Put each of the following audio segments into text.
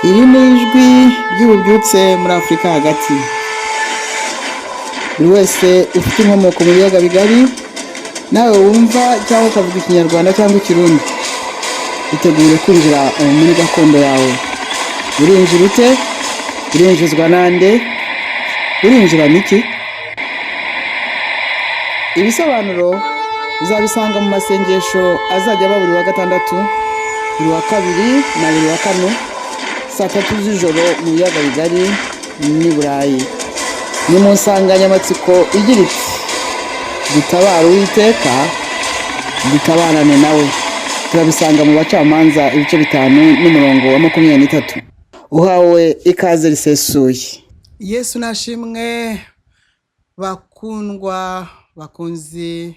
Iri ni ijwi ry'ububyutse muri Afurika hagati. Buri wese ufite inkomoko mu biyaga bigari, nawe wumva cyangwa ukavuga Ikinyarwanda cyangwa Ikirundi, utegure kwinjira muri gakondo yawe. Urinjira ute? Urinjizwa nande? Urinjira niki? Ibisobanuro uzabisanga mu masengesho azajya aba buri wa gatandatu, buri wa kabiri na buri wa kane, saa 3 z'ijoro mu biyaga bigari n'i Burayi. Ni mu nsanganyamatsiko igira iti dutabara Uwiteka dutabarane nawe. Turabisanga mu Bacamanza ibice 5 n'umurongo wa 23. Uhawe ikaze risesuye. Yesu nashimwe, bakundwa bakunzi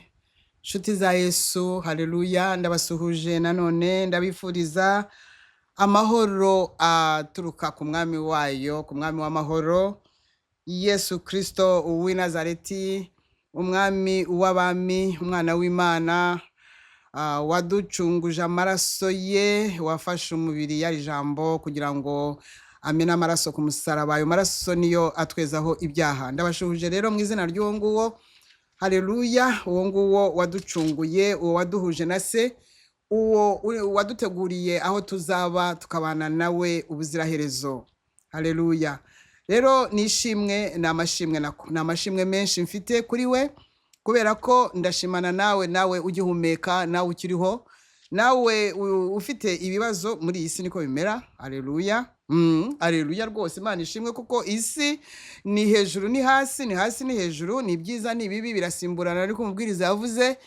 nshuti za Yesu. Haleluya. Ndabasuhuje nanone, ndabifuriza amahoro aturuka ku mwami wayo, ku mwami w'amahoro, Yesu Kristo uw'i Nazareti, umwami w'abami, umwana w'Imana, waducunguje amaraso ye, wafashe umubiri yari jambo kugira ngo amena amaraso ku musaraba. Ayo maraso niyo atwezaho ibyaha. Ndabashuhuje rero mu izina ry'uwo nguwo. Haleluya. Uwo nguwo waducunguye, uwo waduhuje na se, uwo waduteguriye aho tuzaba tukabana nawe ubuziraherezo. Haleluya. Rero nishimwe, namashimwe menshi mfite kuri we, kubera ko ndashimana nawe ugihumeka, nawe ukiriho, nawe ufite ibibazo muri iyi si niko bimera. Haleluya. Haleluya rwose. Imana ishimwe, kuko isi ni hejuru ni hasi, ni hasi ni hejuru, ni byiza ni bibi birasimburana, ariko umubwiriza yavuze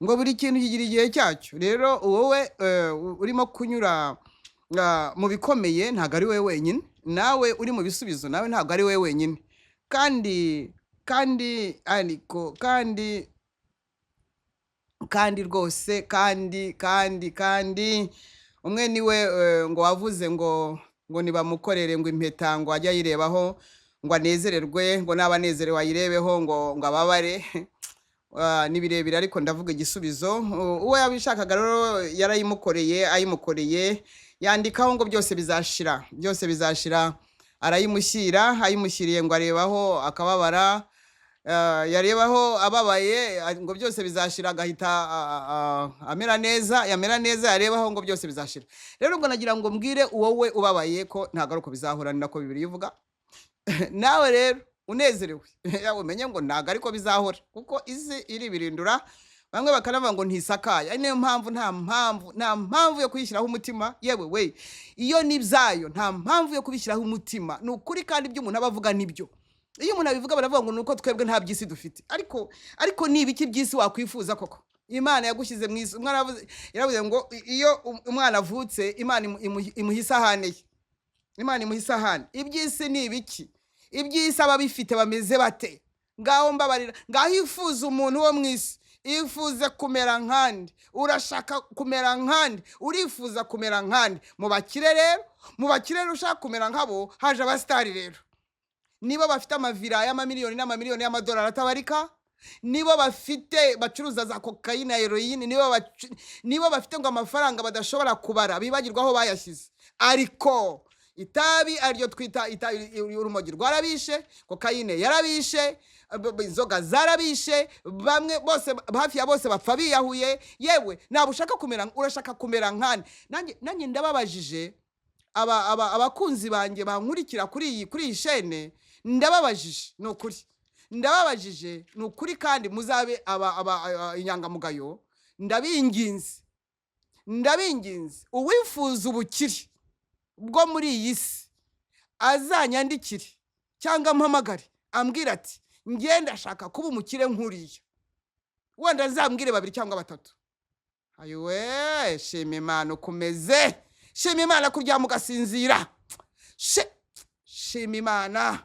ngo buri kintu kigira igihe cyacyo. Rero wowe urimo kunyura mu bikomeye ntago ari wewe wenyine, nawe uri mu bisubizo nawe ntago ari wewe wenyine, kandi rwose kandi umwe niwe ngo wavuze ngo nibamukorere ngo impeta ngo ajya yirebaho ngo anezererwe, ngo nabanezerewe ayirebeho ngo ababare. Ni birebire ariko ndavuga igisubizo. Uwo yabishakaga rero ayimukoreye, yandikaho ngo byose bizashira, ayimushyiriye ngo arebaho akababara, yarebaho ababaye ngo byose bizashira, agahita amera neza, yarebaho ngo byose bizashira. Rero ngo nagira ngo mbwire wowe ubabaye ko ntago ariko bizahora, nako Bibiliya ivuga. Nawe rero unezerewe yawe umenye ngo ntago ariko bizahora, kuko isi iri birindura, bamwe bakanavuga ngo ntisakaye. Niyo mpamvu nta mpamvu yo kuyishyiraho umutima. Yewe we, iyo nibyayo nta mpamvu yo kubishyiraho umutima. Ni ukuri kandi ibyo umuntu abavuga nibyo. Iyo umuntu abivuga baravuga ngo nuko twebwe nta byisi dufite, ariko ni ibiki byisi wakwifuza koko? Imana yagushyize mu isi. Umwana yaravuze ngo iyo umwana avutse Imana imuhisahane, Imana imuhisahane. Ibyisi ni ibiki? Ibyisi ababifite bameze bate? Ngaho mbabarira, ngaho ifuza umuntu wo mu isi, ifuze kumera nkandi, urashaka kumera nkandi, urifuza kumera nkandi. Mu bakire rero ushaka kumera nkabo haje abasitari rero. Nibo bafite amavira y'amamiliyoni n'amamiliyoni y'amadolari atabarika, nibo bafite bacuruza za kokayine na heroine, nibo bafite ngo amafaranga badashobora kubara, bibagirwa aho bayashyize. Ariko itabi aryo twita urumogi rwarabishe, kokayine yarabishe, inzoga zarabishe, bamwe bose hafi ya bose bapfa biyahuye. Yewe nabushaka kumera, urashaka kumera nkandi. Nanjye ndababajije abakunzi banjye bankurikira kuri iyi shene, ndababajije ni ukuri kandi muzabe inyangamugayo. Ndabinginze uwifuza ubukire bwo muri iyi si azanyandikire cyangwa mpamagare ambwira ati ngenda ashaka kuba umukire nkuriya, wenda azambwire 2 cyangwa 3. Ayiwe, shima Imana ukomeze, shima Imana kuryama ugasinzira, shima Imana.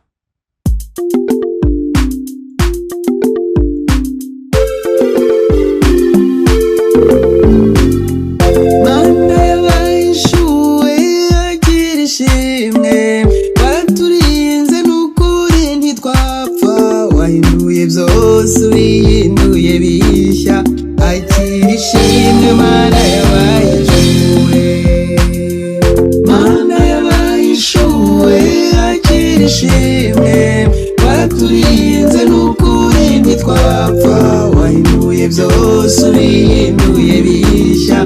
Baturinze n'ukuri ntitwapfa, wahinduye byose ubihinduye bishya, akira ishimwe Mana yabaye ishuwe, Mana yabaye ishimwe waraturinze n'ukuri ntitwapfa wahinduye byose ubihinduye bishya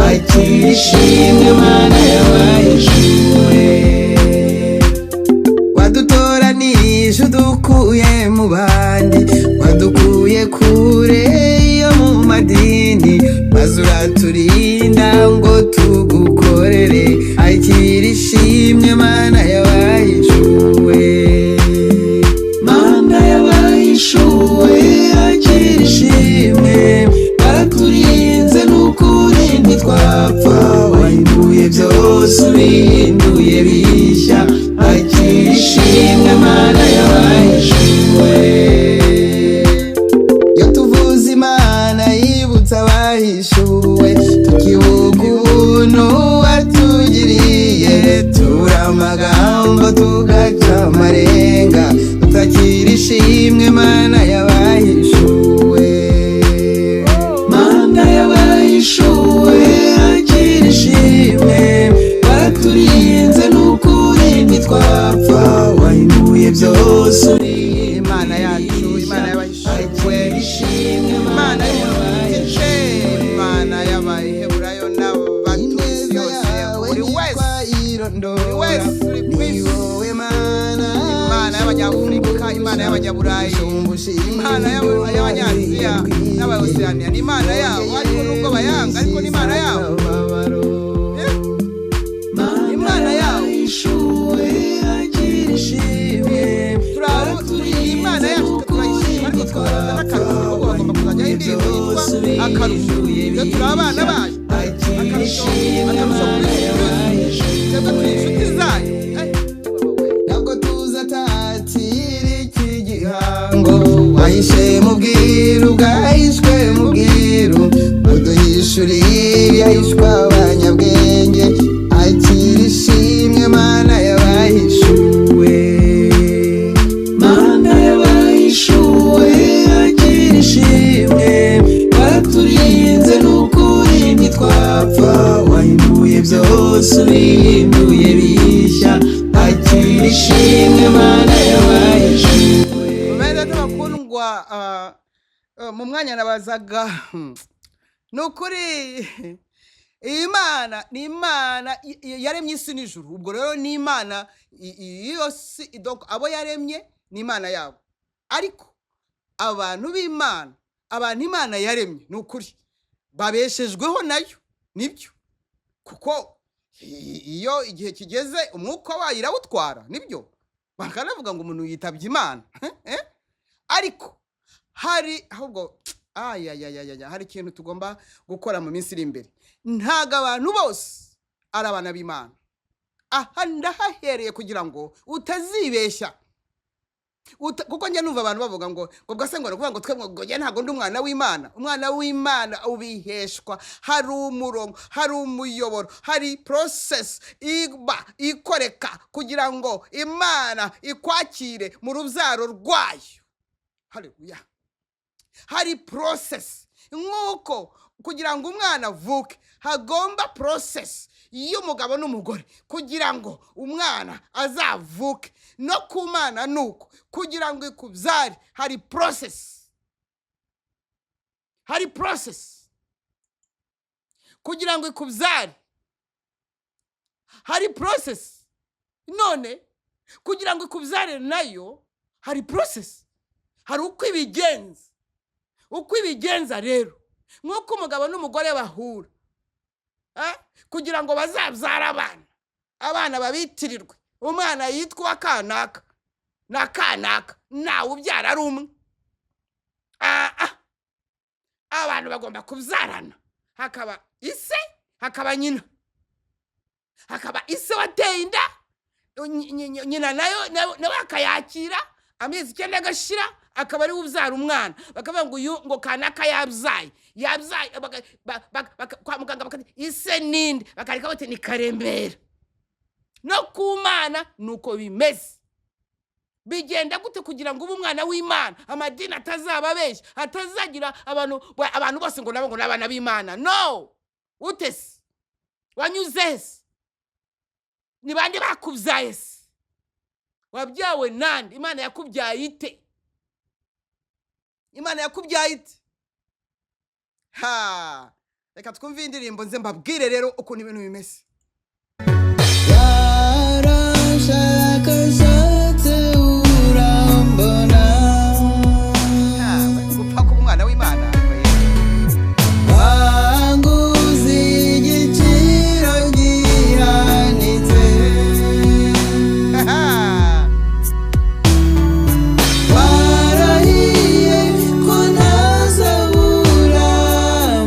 akira ishimwe mana yabahishuwe wadutoranije udukuye mu bandi wadukuye kure yo mu madini maze uraturinda ngo tugukorere akira ishimwe mana yabahishuwe mana yabahishuwe akira ishimwe waraturinze n'ukuri ntitwapfa wahinduye byose ubihinduye bishya akira ishimwe mana yabahishuwe iyo tuvuze imana yibutsa abahishuwe tukibuka ubuntu watugiriye tubura amagambo tugaca amarenga tutakira ishimwe mana yabahishuwe mana yabahishuwe akira ishimwe waraturinze n'ukuri ntitwapfa wahinduye byose Imana yacu Imana yabahishuwe Imana y'umukize Imana y'abaheburayo n'abatusi yose buri wese uri ku isi Imana y'abanyafurika Imana y'abanyaburayi Imana y'abanyaziya n'abaoceania ni Imana yabo ariko nubwo bayanga ariko ni Imana yabo Imana yabo Imana yacu turayishima ariko twaraza n'akarusho kuko bagomba kuzajya indirimbo yitwa akarusho iyo turi abana bayo akarusho twebwe turi inshuti zayo ntabwo tuzatatira iki gihango wahishe mu bwiru bwahishwe mu bwiru uduhishuriye ibyahishwe abanyabwenge akira ishimwe mana yabahishuwe mana yabahishuwe akira ishimwe waraturinze n'ukuri ntitwapfa wahinduye byose ubihinduye bishya akira ishimwe mana yabahishuwe beza n'abakundwa mu mwanya nabazaga nukuri Imana ni Imana yaremye isi n'ijuru ubwo rero ni Imana yose abo yaremye ni Imana yabo ariko abantu b'Imana abantu Imana yaremye nukuri babeshejweho nayo nibyo kuko iyo igihe kigeze umwuka wayo irawutwara nibyo bakanavuga ngo umuntu yitabye Imana ariko hari ahubwo hari ikintu tugomba gukora mu minsi iri imbere ntago abantu bose ari abana b'Imana aha ndahahereye kugira ngo utazibeshya kuko njye numva abantu bavuga ngo bwase ngo kuvuga ngo twemwe ngo njye ntago ndi umwana w'Imana ubiheshwa hari umurongo hari umuyoboro hari process ikoreka kugira ngo Imana ikwakire mu rubyaro rwayo haleluya hari process nk'uko kugira ngo umwana avuke hagomba process y'umugabo n'umugore kugira ngo umwana azavuke no ku Mana nuko kugira ngo ikubyare hari process kugira ngo ikubyare hari process none kugira ngo ikubyare nayo hari process hari uko ibigenza rero nk'uko umugabo n'umugore bahura kugira ngo bazabyara abana babitirirwe umwana yitwa kanaka na kanaka nawe ubyara ari umwe abantu bagomba kubyarana hakaba ise hakaba nyina hakaba ise wateye inda nyina nawe akayakira amezi 9 agashira akaba ari ubyara umwana bakavuga ngo uyu ngo kanaka yabyaye kwa muganga bakati ise ninde bakarika bati ni Karembera no ku Mana nuko bimeze bigenda gute kugira ngo umwana w'Imana amadini atazababeshya atazagira abantu bose ngo nabo ngo nabana b'Imana no utese wanyuzese ni bande bakubyaye wabyawe nande? Imana yakubyaye ite? Imana yakubyaye ite? Ha, reka twumve indirimbo nze mbabwire rero ukuntu ibintu bimeze. Yarashakashatse urambona, gupfa kuba umwana w'Imana wanguze igiciro gihanitse, warahiye ko ntazabura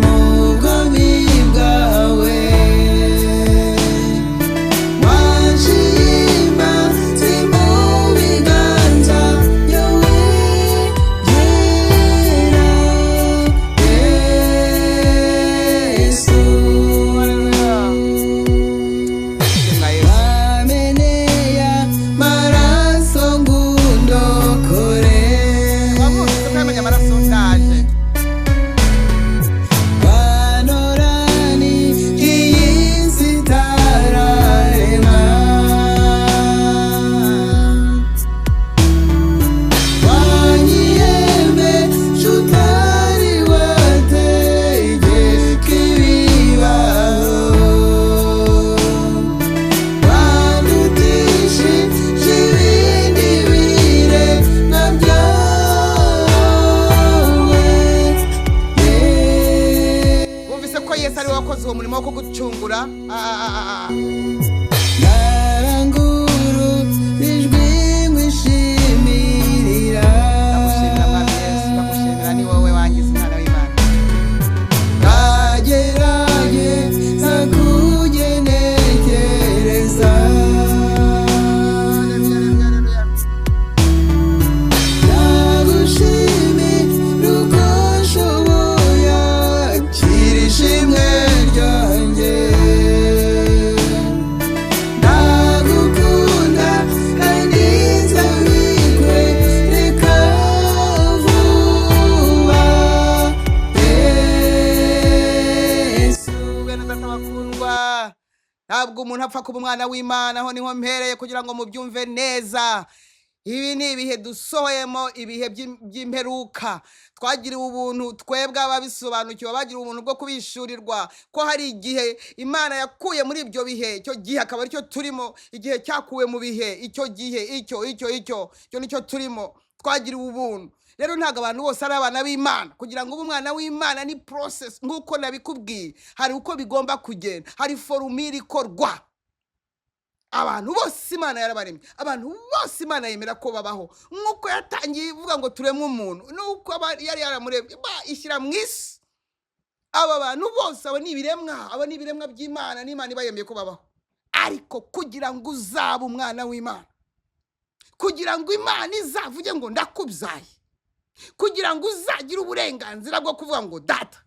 mu bwami bwawe, wanshima si mu biganza byawe byera, Yesu. Wameneye amaraso ngundokore, tukamenya amaraso ndaje. wanorani iyi si itararema, wanyiyemeje utari wategeka ibibaho, wandutishije ibindi biremwa byawe, Wumvise ko Yesu ari we wakoze uwo murimo wo kugucungura? narangururijwe nkwishimirira, Ndagushimira Mwami Yesu, ndagushimira, ni wowe wangize umwana w'Imana. nagerageza kugenekereza, ndagushimira uko nshoboye, akira ishimwe ryanjye, ndagukunda kandi nzabikwereka vuba, Yesu. Bene data bakundwa, ntabwo umuntu apfa kuba umwana w'Imana. Aho niho mpereye kugira ngo mubyumve neza. Ibi ni ibihe dusohoyemo, ibihe by'imperuka. Twagiriwe ubuntu, twebwe ababisobanukiwe bagiriwe ubuntu bwo kubishurirwa ko hari igihe Imana yakuye muri ibyo bihe, icyo gihe akaba aricyo turimo. Igihe cyakuwe mu bihe, icyo gihe icyo nicyo turimo. Twagiriwe ubuntu. Rero ntabwo abantu bose ari abana b'Imana. Kugira ngo ube umwana w'Imana ni process, nk'uko nabikubwiye. Hari uko bigomba kugenda, hari formule ikorwa. Abantu bose Imana yarabaremye, abantu bose Imana yemera ko babaho, nk'uko yatangiye ivuga ngo turemwe umuntu, nuko yari yaramuremye ishyira mu isi. Aba bantu bose, aba ni ibiremwa by'Imana, n'Imana ibayemeye ko babaho. Ariko kugira ngo uzabe umwana w'Imana, kugira ngo Imana izavuge ngo ndakubyaye, kugira ngo uzagire uburenganzira bwo kuvuga ngo data,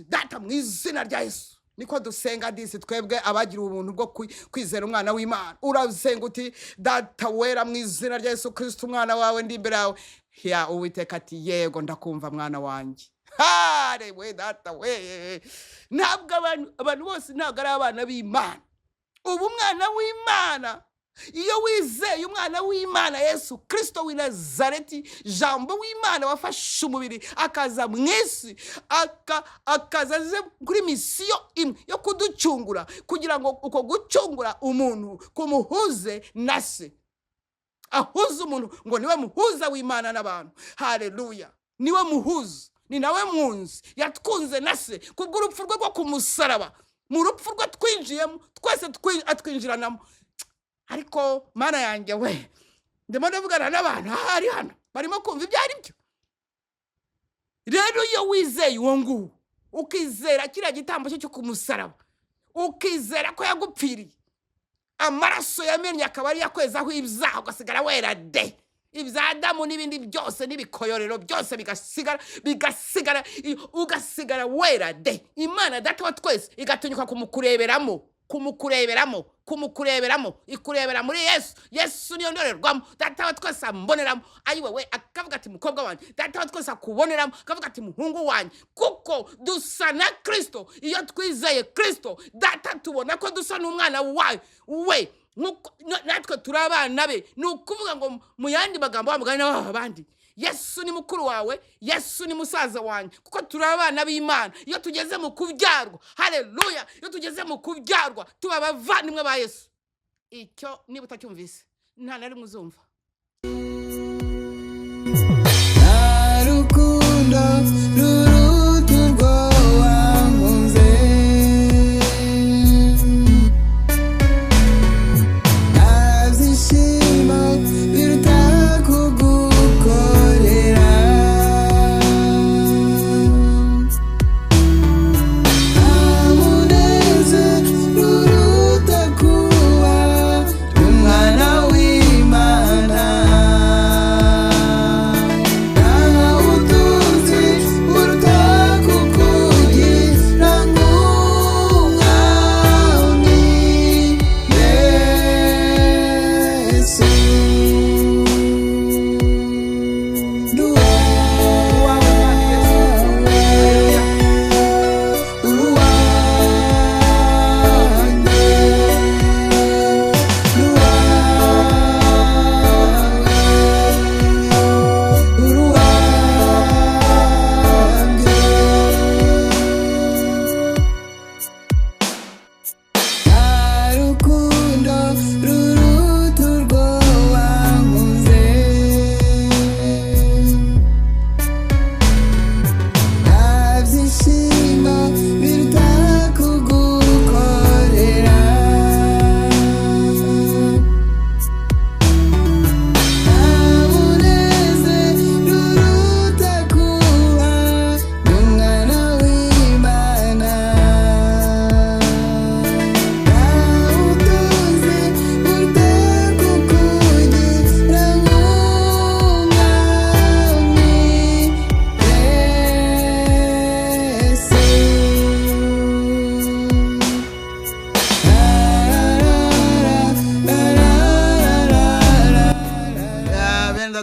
data mu izina rya Yesu, niko dusenga disi twebwe abagira ubuntu bwo kwizera umwana w'Imana. Urasenga uti data wera mu izina rya Yesu Kristo umwana wawe ndi imbere yawe. Uwiteka ati yego ndakumva mwana wanjye. We data we. Ntabwo abantu bose ntabwo ari abana b'Imana. Ubu umwana w'Imana, iyo wizeye umwana w'Imana Yesu Kristo w'i Nazareti, jambo w'Imana wafashe umubiri akaza mu isi, akaza aze kuri misiyo imwe yo kuducungura, kugira ngo uko gucungura umuntu kumuhuze na se, ahuze umuntu ngo niwe muhuza w'Imana n'abantu. Haleluya, niwe muhuza, ni nawe mwunzi, yatwunze na se kubw'urupfu rwe rwo kumusaraba. Mu rupfu rwe twinjiyemo, twese atwinjiranamo. Ariko Mana yanjye we, ndimo ndavugana n'abantu ahari hano barimo kumva ibyo ari byo. Rero iyo wizeye uwo nguwo, ukizera kiriya gitambo cyo kumusaraba, ukizera ko yagupfiriye, amaraso yamennye akaba ari yakwezaho ibyaha, ugasigara wera de. Ibya Adamu n'ibindi byose n'ibikoyorero byose bigasigara ugasigara wera de. Imana data wa twese igatunyuka kumukureberamo, ikurebera muri Yesu. Yesu niyo ndorerwamo, data wa twese amboneramo. Ayi wewe akavuga ati mukobwa wanjye, data wa twese akuboneramo, akavuga ati muhungu wanjye, kuko dusa na Kristo. Iyo twizeye Kristo, data tubona ko dusa n'umwana wawe. We natwe turi abana be ni ukuvuga ngo mu yandi magambo bamugana n'aba bandi Yesu ni mukuru wawe Yesu ni musaza wanjye kuko turi abana b'Imana iyo tugeze mu kubyarwa haleluya iyo tugeze mu kubyarwa tuba abavandimwe ba Yesu icyo niba utacyumvise nta na rimwe uzumva Narukundo ruruturwo wankunze Nabyishimo biruta kugukorera Amuneze ruruta kuba umwana w'Imana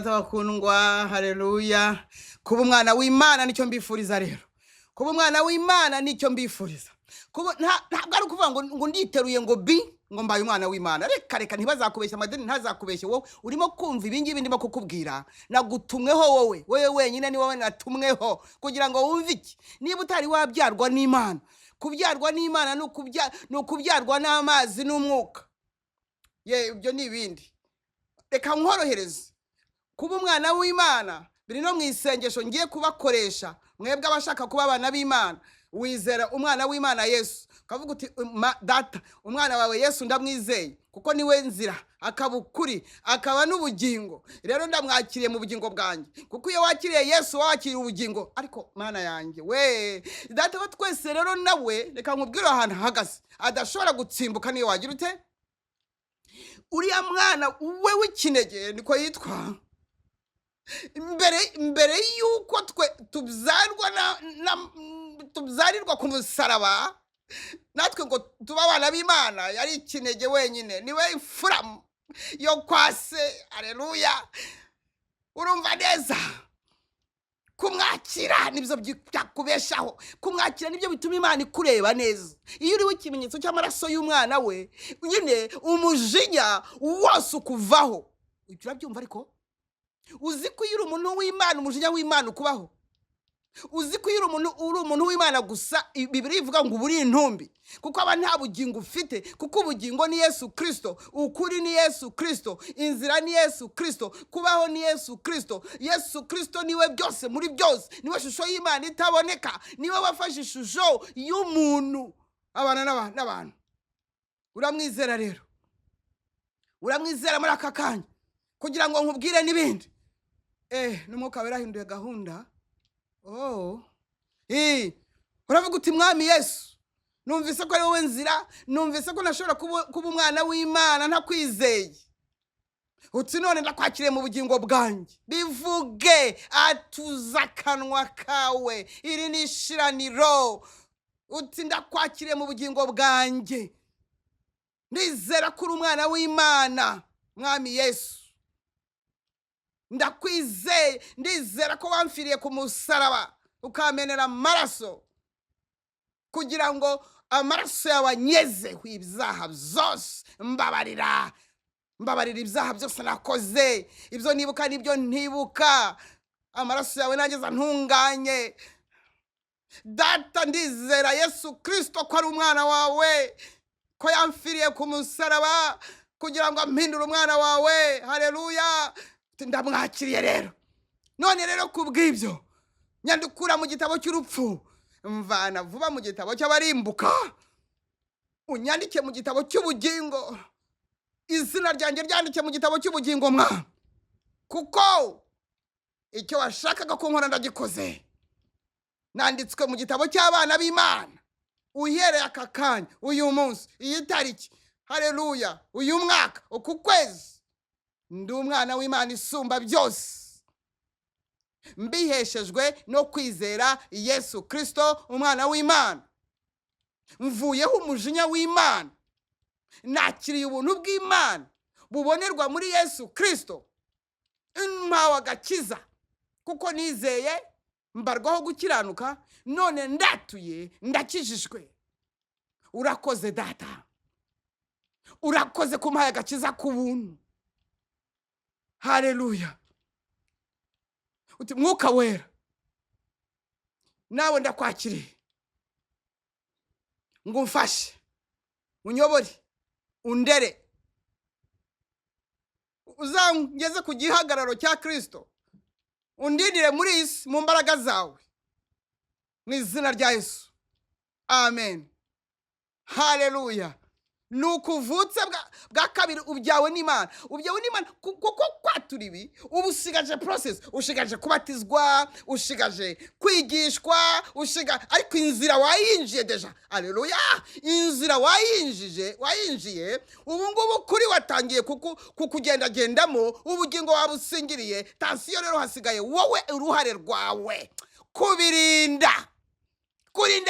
bakundwa haleluya kuba umwana w'Imana nicyo mbifuriza rero kuba umwana w'Imana nicyo mbifuriza kuba ntabwo ari ukuvuga ngo nditeruye ngo ngo mbaye umwana w'Imana reka ntibazakubeshya amadini ntazakubeshye wowe urimo kumva ibingibi ndimo kukubwira nagutumweho wowe wenyine ni wowe natumweho kugira ngo wumve iki niba utari wabyarwa n'Imana kubyarwa n'Imana no kubyarwa n'amazi n'umwuka ibyo ni ibindi reka nkorohereze kuba umwana w'Imana biri no mu isengesho ngiye kubakoresha mwebwe abashaka kuba abana b'Imana wizera umwana w'Imana Yesu kavuga uti data umwana wawe Yesu ndamwizeye kuko niwe nzira akabukuri akaba n'ubugingo rero ndamwakiriye mu bugingo bwanjye kuko iyo wakiriye Yesu wakiriye ubugingo ariko mana yanjye we data wa twese rero nawe reka nkubwire ahantu hagaze adashobora gutsimbuka niyo wagira ute uriya mwana we w'ikinege niko yitwa imbere yuko twe tubzarirwa ku musaraba natwe ngo tuba abana b'Imana yari ikinege wenyine niwe imfura yo kwase haleluya urumva neza kumwakira nibyo byakubeshaho kumwakira nibyo bituma Imana ikureba neza iyo uriwe ikimenyetso cy'amaraso y'umwana we nyine umujinya wose ukuvaho urabyumva ariko uzi ko iyo umuntu w'Imana umujinya w'Imana ukubaho uzi ko iyo uri umuntu w'Imana gusa Bibiliya ivuga ngo uburi intumbi kuko aba nta bugingo ufite kuko ubugingo ni Yesu Kristo ukuri ni Yesu Kristo inzira ni Yesu Kristo kubaho ni Yesu Kristo Yesu Kristo niwe byose muri byose niwe shusho y'Imana itaboneka niwe wafashe ishusho y'umuntu abana n'abantu uramwizera rero uramwizera muri aka kanya kugira ngo nkubwire n'ibindi n'umwuka wera ahinduye gahunda uravuga uti mwami Yesu numvise ko ari wowe nzira numvise ko nashobora kuba umwana w'Imana ntakwizeye uti none ndakwakiriye mu bugingo bwanjye bivuge atuza akanwa kawe iri ni ishiraniro uti ndakwakiriye mu bugingo bwanjye ndizera ko uri umwana w'Imana mwami Yesu ndakwizeye ndizera ko wamfiriye ku musaraba ukamenera amaraso kugira ngo amaraso yawe anyezeho ibyaha byose, mbabarira ibyaha byose nakoze, ibyo nibuka n'ibyo ntibuka, amaraso yawe nageza ntunganye. Data, ndizera Yesu Kristo ko ari umwana wawe, ko yamfiriye ku musaraba kugira ngo ampindure umwana wawe. Haleluya, ndamwakiriye rero. None rero kubw'ibyo nyandukura mu gitabo cy'urupfu, mvana vuba mu gitabo cy'abarimbuka, unyandike mu gitabo cy'ubugingo, izina ryanjye ryandike mu gitabo cy'ubugingo mwa, kuko icyo washakaga ko nkora ndagikoze. Nanditswe mu gitabo cy'abana b'Imana, uhereye aka kanya, uyu munsi, iyi tariki, haleluya, uyu mwaka, uku kwezi, ndi umwana w'Imana isumba byose, mbiheshejwe no kwizera Yesu Kristo umwana w'Imana. Mvuyeho umujinya w'Imana, nakiriye ubuntu bw'Imana bubonerwa muri Yesu Kristo. Mpawe agakiza kuko nizeye, mbarwaho gukiranuka, none ndatuye, ndakijijwe. Urakoze Data, urakoze kumpaye agakiza k'ubuntu. Haleluya. Uti Mwuka Wera, nawe ndakwakiriye, ngo umfashe, unyobore, undere, uzangeze ku gihagararo cya Kristo, undindire muri iyi si mu mbaraga zawe, mu izina rya Yesu, amen. Haleluya. Nukuvutse bwa kabiri ubyawe n'Imana, kuko kwatura ibi, ubu usigaje process, ushigaje kubatizwa, ushigaje kwigishwa, ariko inzira wayinjiye deja. Haleluya, inzira wayinjiye, ubu ngubu kuri watangiye kukugendagendamo, ubugingo wabusingiriye. Tansiyo rero hasigaye wowe, uruhare rwawe kurinda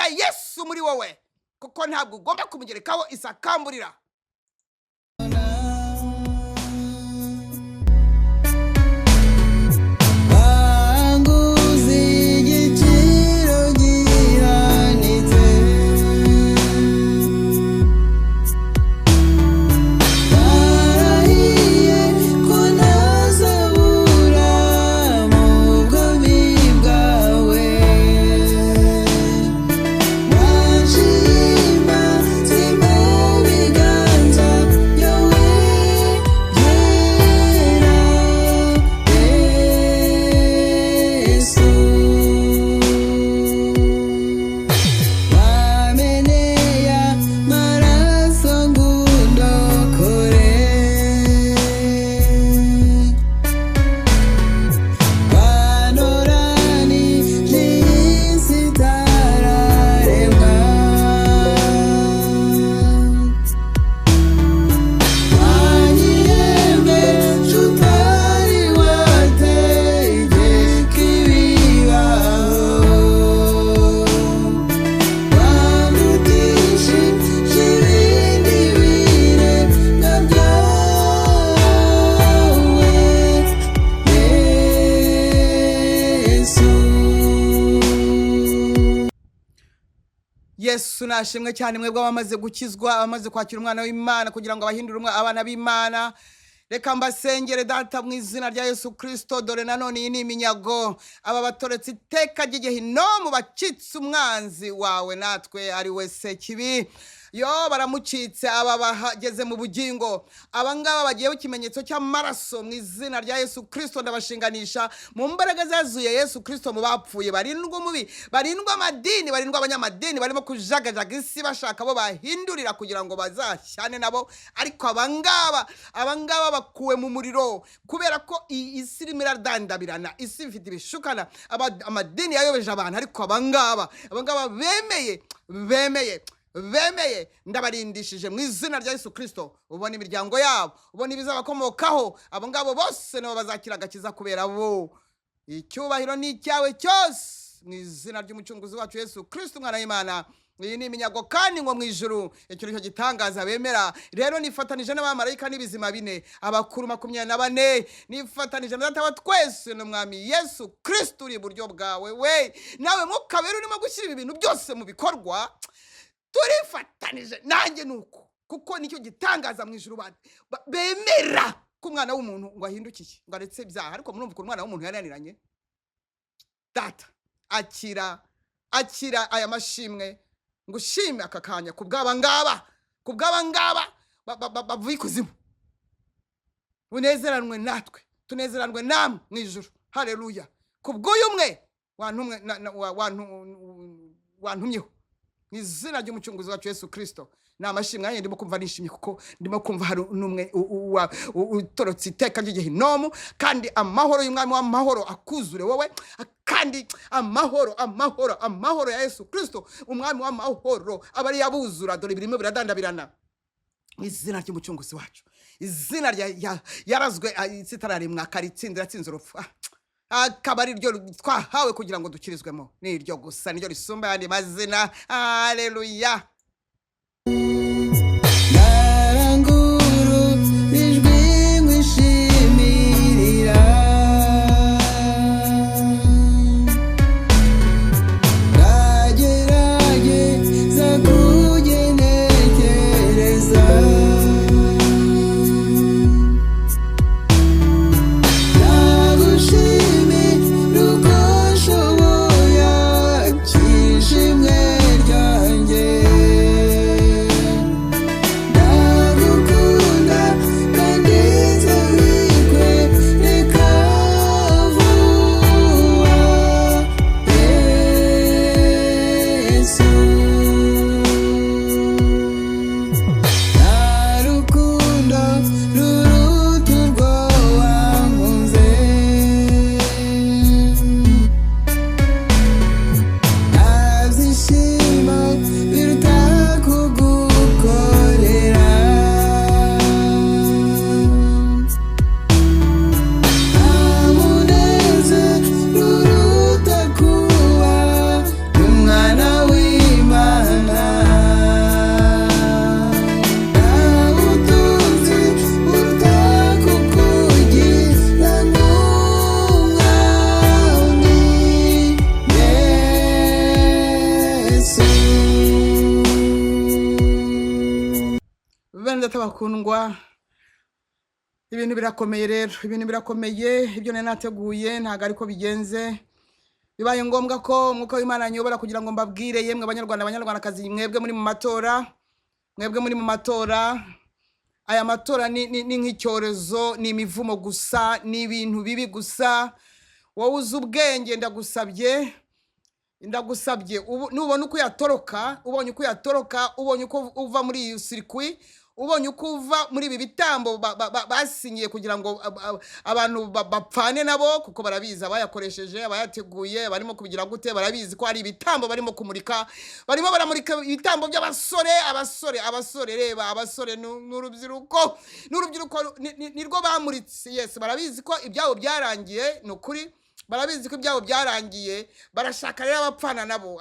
Yesu muri wowe, kuko ntabwo ugomba kumugerekaho isakamburira. Yesu nashimwe cyane, mwebwe abamaze gukizwa, abamaze kwakira umwana w'Imana kugira ngo abahindure abana b'Imana. Reka mbasengere Data mu izina rya Yesu Kristo. Dore nanone iyi ni iminyago, aba batoretse iteka ry'igehinomu, bacitse umwanzi wawe natwe ari we Sekibi. Yo baramucitse, aba bahageze mu bugingo, abangaba bagiyeho ikimenyetso cy'amaraso mu izina rya Yesu Kristo. Ndabashinganisha mu mbaraga zazuye Yesu Kristo mu bapfuye, barindwa umubi, barindwa amadini, barindwa abanyamadini barimo kujagajaga isi bashaka bo bahindurira kugira ngo bazashyane nabo. Ariko abangaba bakuwe mu muriro, kubera ko isi irimo iradandabirana, isi ifite ibishukana, amadini yayobeje abantu. Ariko abangaba bemeye ndabarindishije mu izina rya Yesu Kristo. Ubona imiryango yabo, ubona ibizabakomokaho, abo ngabo bose nabo bazakira agakiza kubera bo. Icyubahiro ni icyawe cyose mu izina ry'umucunguzi wacu Yesu Kristo umwana w'Imana. Iyi ni iminyago kandi ngo mu ijuru icyo nicyo gitangaza bemera. Rero nifatanije n'abamarayika n'ibizima bine, abakuru 24, nifatanije na Data wa twese n'Umwami Yesu Kristo uri iburyo bwawe. We nawe Mwuka Wera urimo gushyira ibi bintu byose mu bikorwa, turifatanije nanjye nuko kuko nicyo gitangaza mu ijuru bemera ko umwana w'umuntu ngo ahindukiye ngo aretse ibyaha ariko murumva ko umwana w'umuntu yananiranye data akira aya mashimwe ngo ushime aka kanya ku bw'aba ngaba bavuye ikuzimu unezeranwe natwe tunezeranwe namwe mu ijuru haleluya ku bw'uyu umwe wantumyeho mu izina ry'umucunguzi wacu Yesu Kristo namashimwe nanjye ndimo kumva nishimye kuko ndimo kumva hari numwe utorotse iteka ry'igihinomu kandi amahoro y'umwami w'amahoro akuzure wowe kandi amahoro ya Yesu Kristo umwami w'amahoro abari yabuzura dore birimo biradandabirana izina ry'umucunguzi wacu izina yarazwe sitararemwa karitsindira tsinze urupfu akaba ari ryo twahawe kugira ngo dukirizwemo ni iryo gusa niryo risumba yandi mazina haleluya bakundwa ibintu birakomeye rero ibintu birakomeye ibyo nateguye ntago ariko bigenze bibaye ngombwa ko umwuka w'Imana anyobora kugira ngo mbabwire yemwe abanyarwandakazi mwebwe muri mu matora aya matora ni nk'icyorezo ni imivumo gusa ni ibintu bibi gusa wowe uzi ubwenge ndagusabye nubona uko yatoroka ubonye uko uva muri iyi circuit ubonye uko uva muri ibi bitambo basinyiye kugira ngo abantu bapfane nabo kuko barabizi abayakoresheje abayateguye barimo kubigira gute barabizi ko ari ibitambo barimo kumurika baramurika ibitambo by'abasore reba abasore n'urubyiruko nirwo bamuritse yes barabizi ko ibyabo byarangiye nukuri barabizi ko ibyabo byarangiye barashaka rero abapfana nabo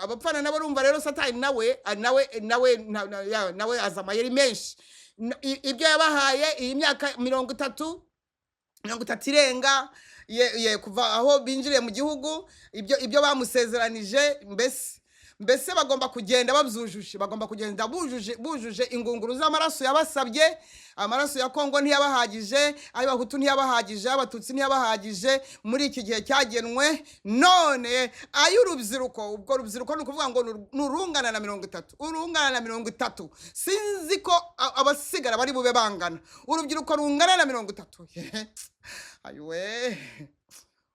urumva rero Satani nawe azamayeri menshi ibyo yabahaye iyi myaka 30 irenga kuva aho binjiriye mu gihugu ibyo bamusezeranije mbese bagomba kugenda babyujuje bagomba kugenda bujuje ingunguru z'amaraso yabasabye amaraso ya Kongo ntiyabahagije ay'abahutu ntiyabahagije abatutsi ntiyabahagije muri iki gihe cyagenwe none ay'urubyiruko ubwo rubyiruko ni ukuvuga ngo nurungana na 30 sinzi ko abasigara bari bube bangana urubyiruko rungana na 30 ayiwe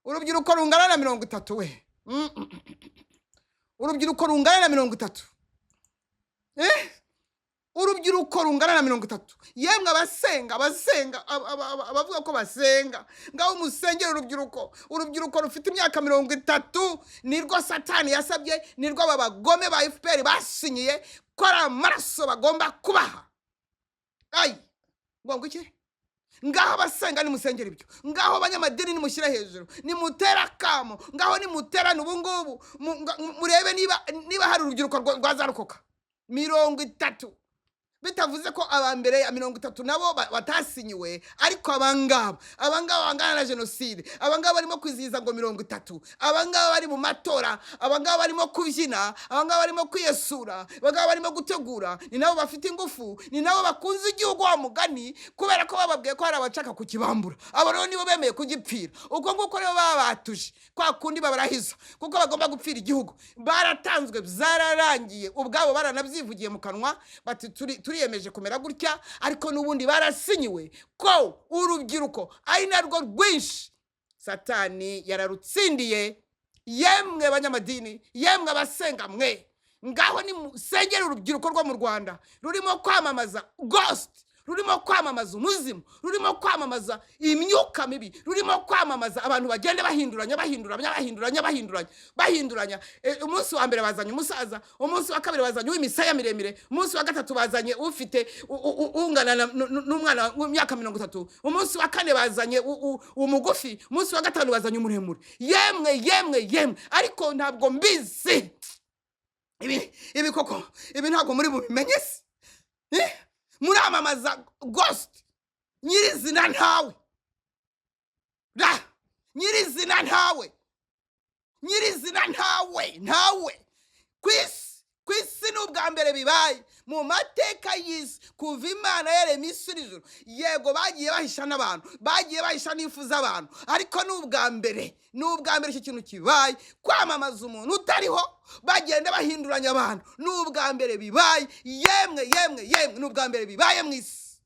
urubyiruko rungana na 30 we urubyiruko rungana na 30 urubyiruko rungana na 30 yemwe abasenga abavuga ko basenga ngaho musengera urubyiruko rufite imyaka 30 nirwo Satani yasabye nirwo abagome ba FPR basinyiye ko ari amaraso bagomba kubaha ngo iki ngaho basenga nimusengera ibyo ngaho abanyamadini nimushyira hejuru nimutera kamo ngaho nimuterana ubungubu murebe niba hari urubyiruko rwazarokoka 30 bitavuze ko abambere ya 30 nabo batasinyiwe, ariko abangaba bangana na genocide, abangaba barimo kwizihiza ngo 30, abangaba bari mu matora, abangaba barimo kubyina, abangaba barimo kwiyesura, abangaba barimo gutegura, ni nabo bafite ingufu, ni nabo bakunze igihugu wa mugani, kubera ko bababwiye ko hari abacaka kukibambura. Abo rero nibo bemeye kugipfira. Ubwo nguko rero babatuje kwa kundi babarahiza, kuko bagomba gupfira igihugu. Baratanzwe, byararangiye, ubwabo baranabyivugiye mu kanwa bati turiyemeje kumera gutya, ariko nubundi barasinyiwe ko urubyiruko ari narwo rwinshi. Satani yararutsindiye. Yemwe banyamadini, yemwe abasenga mwe, ngaho ni musengera urubyiruko rwo mu Rwanda rurimo kwamamaza ghost, rurimo kwamamaza umuzimu, rurimo kwamamaza imyuka mibi, rurimo kwamamaza abantu bagende bahinduranya. Umunsi wa mbere bazanye umusaza, umunsi wa kabiri bazanye w'imisaya miremire, umunsi wa gatatu bazanye ufite ungana n'umwana w'imyaka 30, umunsi wa kane bazanye umugufi, umunsi wa gatanu bazanye umuremure. Yemwe, ariko ntabwo mbizi ibi koko, ibi ntabwo muri bubimenye se. Muramamaza ghost, nyirizina ntawe, nyirizina ntawe. Kwisi n'ubwa mbere bibaye mu mateka y'isi, kuva Imana yaremye isi n'ijuru. Yego bagiye bahisha n'abantu, bagiye bahisha n'ifu z'abantu, ariko n'ubwa mbere iki kintu kibaye, kwamamaza umuntu utariho, bagenda bahinduranya abantu. N'ubwa mbere bibaye, yemwe, n'ubwa mbere bibaye mu isi.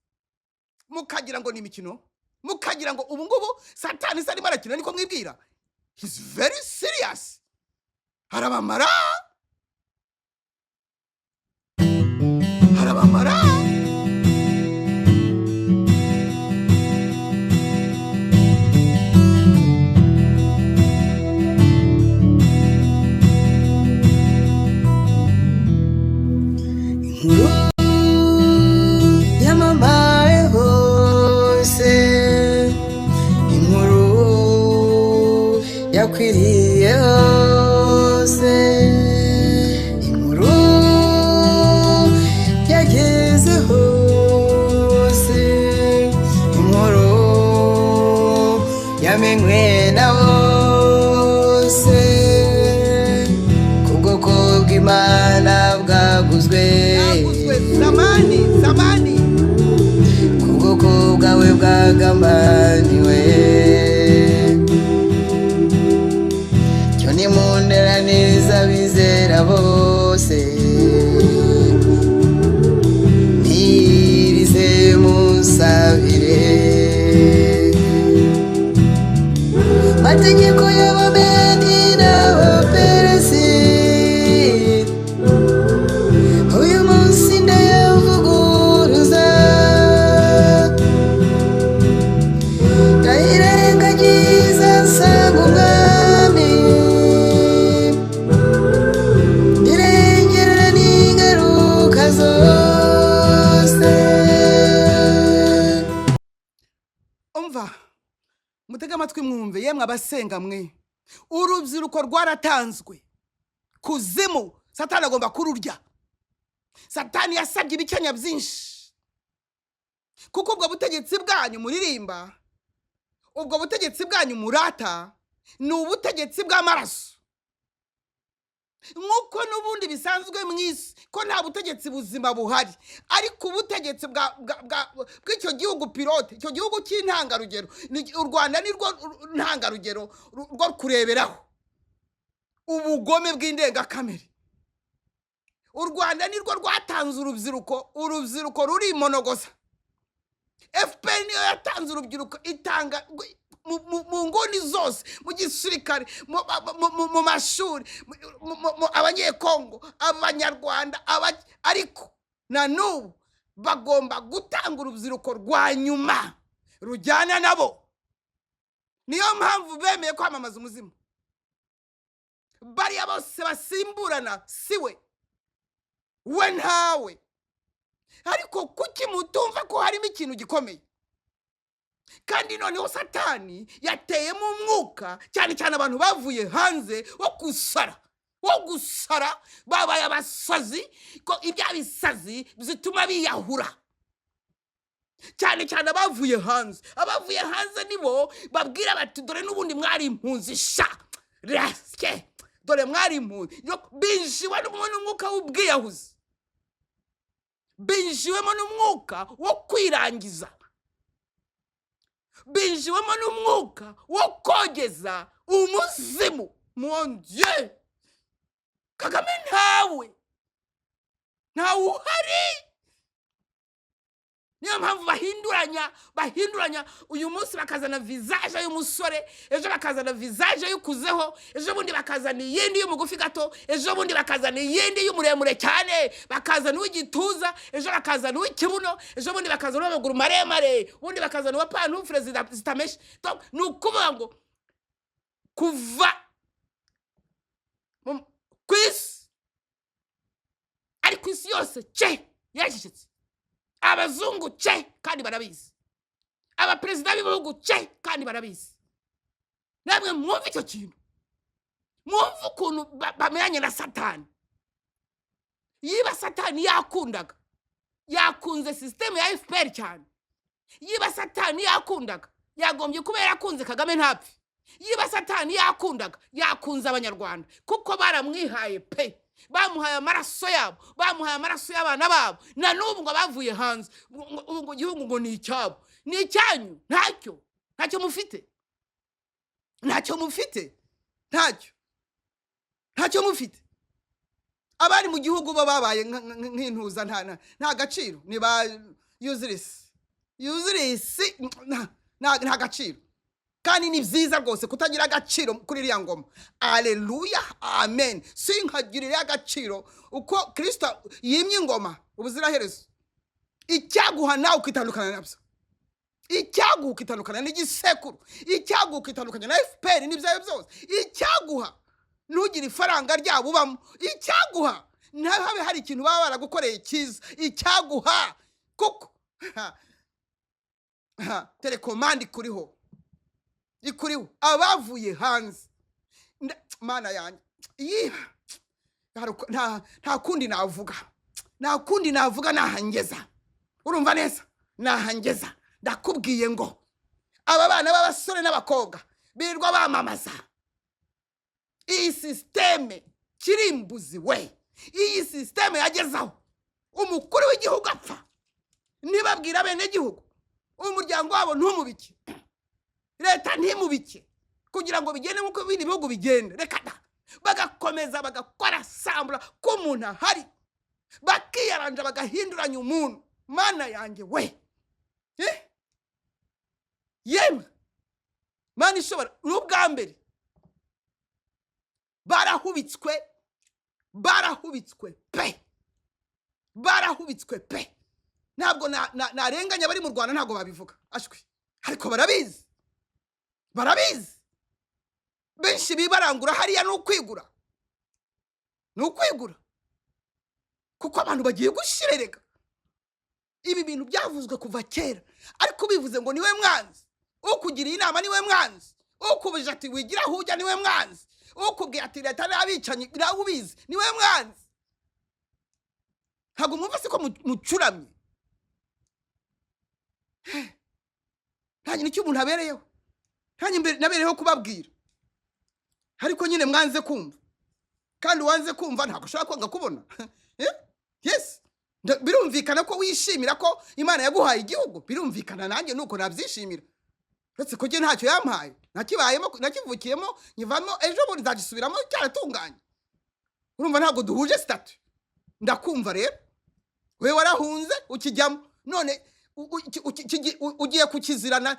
Mukagira ngo ni imikino, mukagira ngo ubu ngubu Satani se arimo arakina, niko mwibwira? He's very serious. Harabamara. Yamamaye hose, inkuru yakwiriye hose, inkuru yageze hose, inkuru yamenywe na bose, kubwoko bw'Imana bwaguzwe zamani, kubwoko bwawe bwagambaniwe. Cyo nimundera neza bizera bose, ntirize musabire. Mategeko y'Abamedi n'Abaperesi, uyu munsi ndayavuguruza. Ndayirengagiza nsanga umwami, irengerera n'ingaruka zose. umva mutega amatwi mwumve, yemwe abasenga mwe. Urubyiruko rwaratanzwe kuzimu, Satani agomba kururya. Satani yasabye ibikenya byinshi, kuko ubwo butegetsi bwanyu muririmba, ubwo butegetsi bwanyu murata, ni ubutegetsi bw'amaraso. Nk'uko n'ubundi bisanzwe mu isi ko nta butegetsi buzima buhari, ariko ubutegetsi bw'icyo gihugu pilote, icyo gihugu cy'intangarugero, u Rwanda ni rwo ntangarugero rwo kureberaho ubugome bw'indengakamere. U Rwanda ni rwo rwatanze urubyiruko ruri monogoza. FPR niyo yatanze urubyiruko, itanga mu nguni zose, mu gisirikare, mu mashuri, abanyekongo, abanyarwanda, ariko na n'ubu bagomba gutanga urubyiruko rwa nyuma rujyana nabo. Niyo mpamvu bemeye kwamamaza umuzimu. Bariya bose basimburana siwe, we ntawe. Ariko kuki mutumva ko harimo ikintu gikomeye? Kandi noneho Satani yateyemo umwuka, cyane cyane abantu bavuye hanze wo kusara, wo gusara babaye abasazi ko ibya bisazi bizituma biyahura cyane cyane abavuye hanze nibo babwira bati dore n'ubundi mwari impunzi sha rasye dore mwari impunzi binjiwe n'umwuka w'ubwiyahuzi binjiwemo n'umwuka wo kwirangiza binjiwemo n'umwuka wo kogeza umuzimu mon Dieu Kagame ntawe uhari niyo mpamvu bahinduranya uyu munsi bakazana visage y'umusore ejo bakazana visage y'ukuzeho ejo bundi bakazana iyindi y'umugufi gato ejo bundi bakazana iyindi y'umuremure cyane bakazana uw'igituza ejo bakazana uw'ikibuno ejo bundi bakazana uw'amaguru maremare ubundi bakazana uwa panufure zitameshe ni ukuvuga ngo kuva ku isi ari ku isi yose yajijitse abazungu kandi barabizi abaperezida b'ibihugu kandi barabizi namwe mwumva icyo kintu mwumva ukuntu bamenyanye na Satani yiba Satani yakunze system ya FPR cyane yiba Satani yagombye kuba yarakunze Kagame ntapfe yiba Satani yakunze abanyarwanda kuko baramwihaye pe bamuhaye amaraso yabo bamuhaye amaraso y'abana babo na n'ubu ngo bavuye hanze ngo igihugu ngo ni icyabo ni icyanyu ntacyo mufite abari mu gihugu bo babaye nk'intuza nta gaciro ni ba useless nta gaciro kandi ni byiza rwose kutagira agaciro kuri iriya ngoma aleluya amen sinkagirira agaciro uko Kristo yimye ingoma ubuziraherezo icyaguha nawe ukitandukana nabyo icyaguha ukitandukana n'igisekuru icyaguha ukitandukanya na FPR n'ibyayo byose icyaguha ntugire ifaranga ryabo ubamo icyaguha ntabe hari ikintu baba baragukoreye cyiza icyaguha kuko telekomandi kuriho abavuye hanze mana yanjye nta kundi navuga nahangeza urumva neza nahangeza ndakubwiye ngo aba bana b'abasore n'abakobwa birirwa bamamaza iyi systeme kirimbuzi we iyi systeme yagezaho umukuru w'igihugu apfa ntibabwira bene gihugu umuryango wabo ntumubike leta ntimubike kugira ngo bigende nk'uko ibindi bihugu bigenda reka bagakomeza bagakora sambura ko umuntu ahari bakiyaranja bagahinduranya umuntu mana yanjye we yemwe mana ishobora n'ubwa mbere barahubitswe pe ntabwo narenganya bari mu Rwanda ntabwo babivuga ashwi ariko barabizi benshi bibarangura hariya ni ukwigura kuko abantu bagiye gushirerega ibi bintu byavuzwe kuva kera ariko bivuze ngo niwe mwanzi ukugiriye inama niwe mwanzi ukubije ati wigira hujya niwe mwanzi ukubwiye ati leta n'abicanyi nawe ubizi niwe mwanzi ntabwo mwumva se ko mucuramye nta kintu cy'umuntu abereyeho nabereyeho kubabwira ariko nyine mwanze kumva kandi wanze kumva ntabwo ushobora kwanga kubona yes birumvikana ko wishimira ko Imana yaguhaye igihugu birumvikana nanjye nuko nabyishimira uretse ko ntacyo yampaye nakibayemo nakivukiyemo nyivamo ejo bundi nzagisubiramo cyaratunganye urumva ntabwo duhuje statut ndakumva rero we warahunze ukijyamo none ugiye kukizirana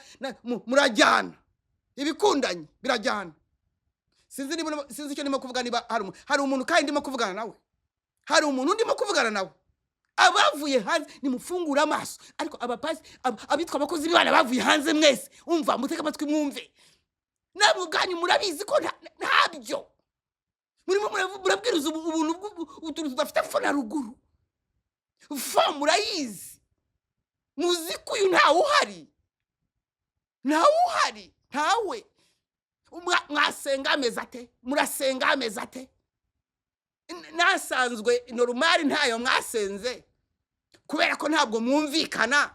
murajyana ibikundanye birajyana sinzi icyo ndimo kuvuga niba hari umuntu kandi ndimo kuvugana nawe hari umuntu ndimo kuvugana nawe abavuye hanze nimufungura amaso ariko abapasi abitwa abakozi b'Imana bavuye hanze mwese umva muteka amatwi mwumve namwe ubwanyu murabizi ko ntabyo murimo murabwiriza ubuntu utuntu tudafite fo na ruguru fo murayizi muzi ko uyu ntawe uhari ntawe mwasenga ameze ate murasenga ameze ate nasanzwe normal ntayo mwasenze kubera ko ntabwo mwumvikana.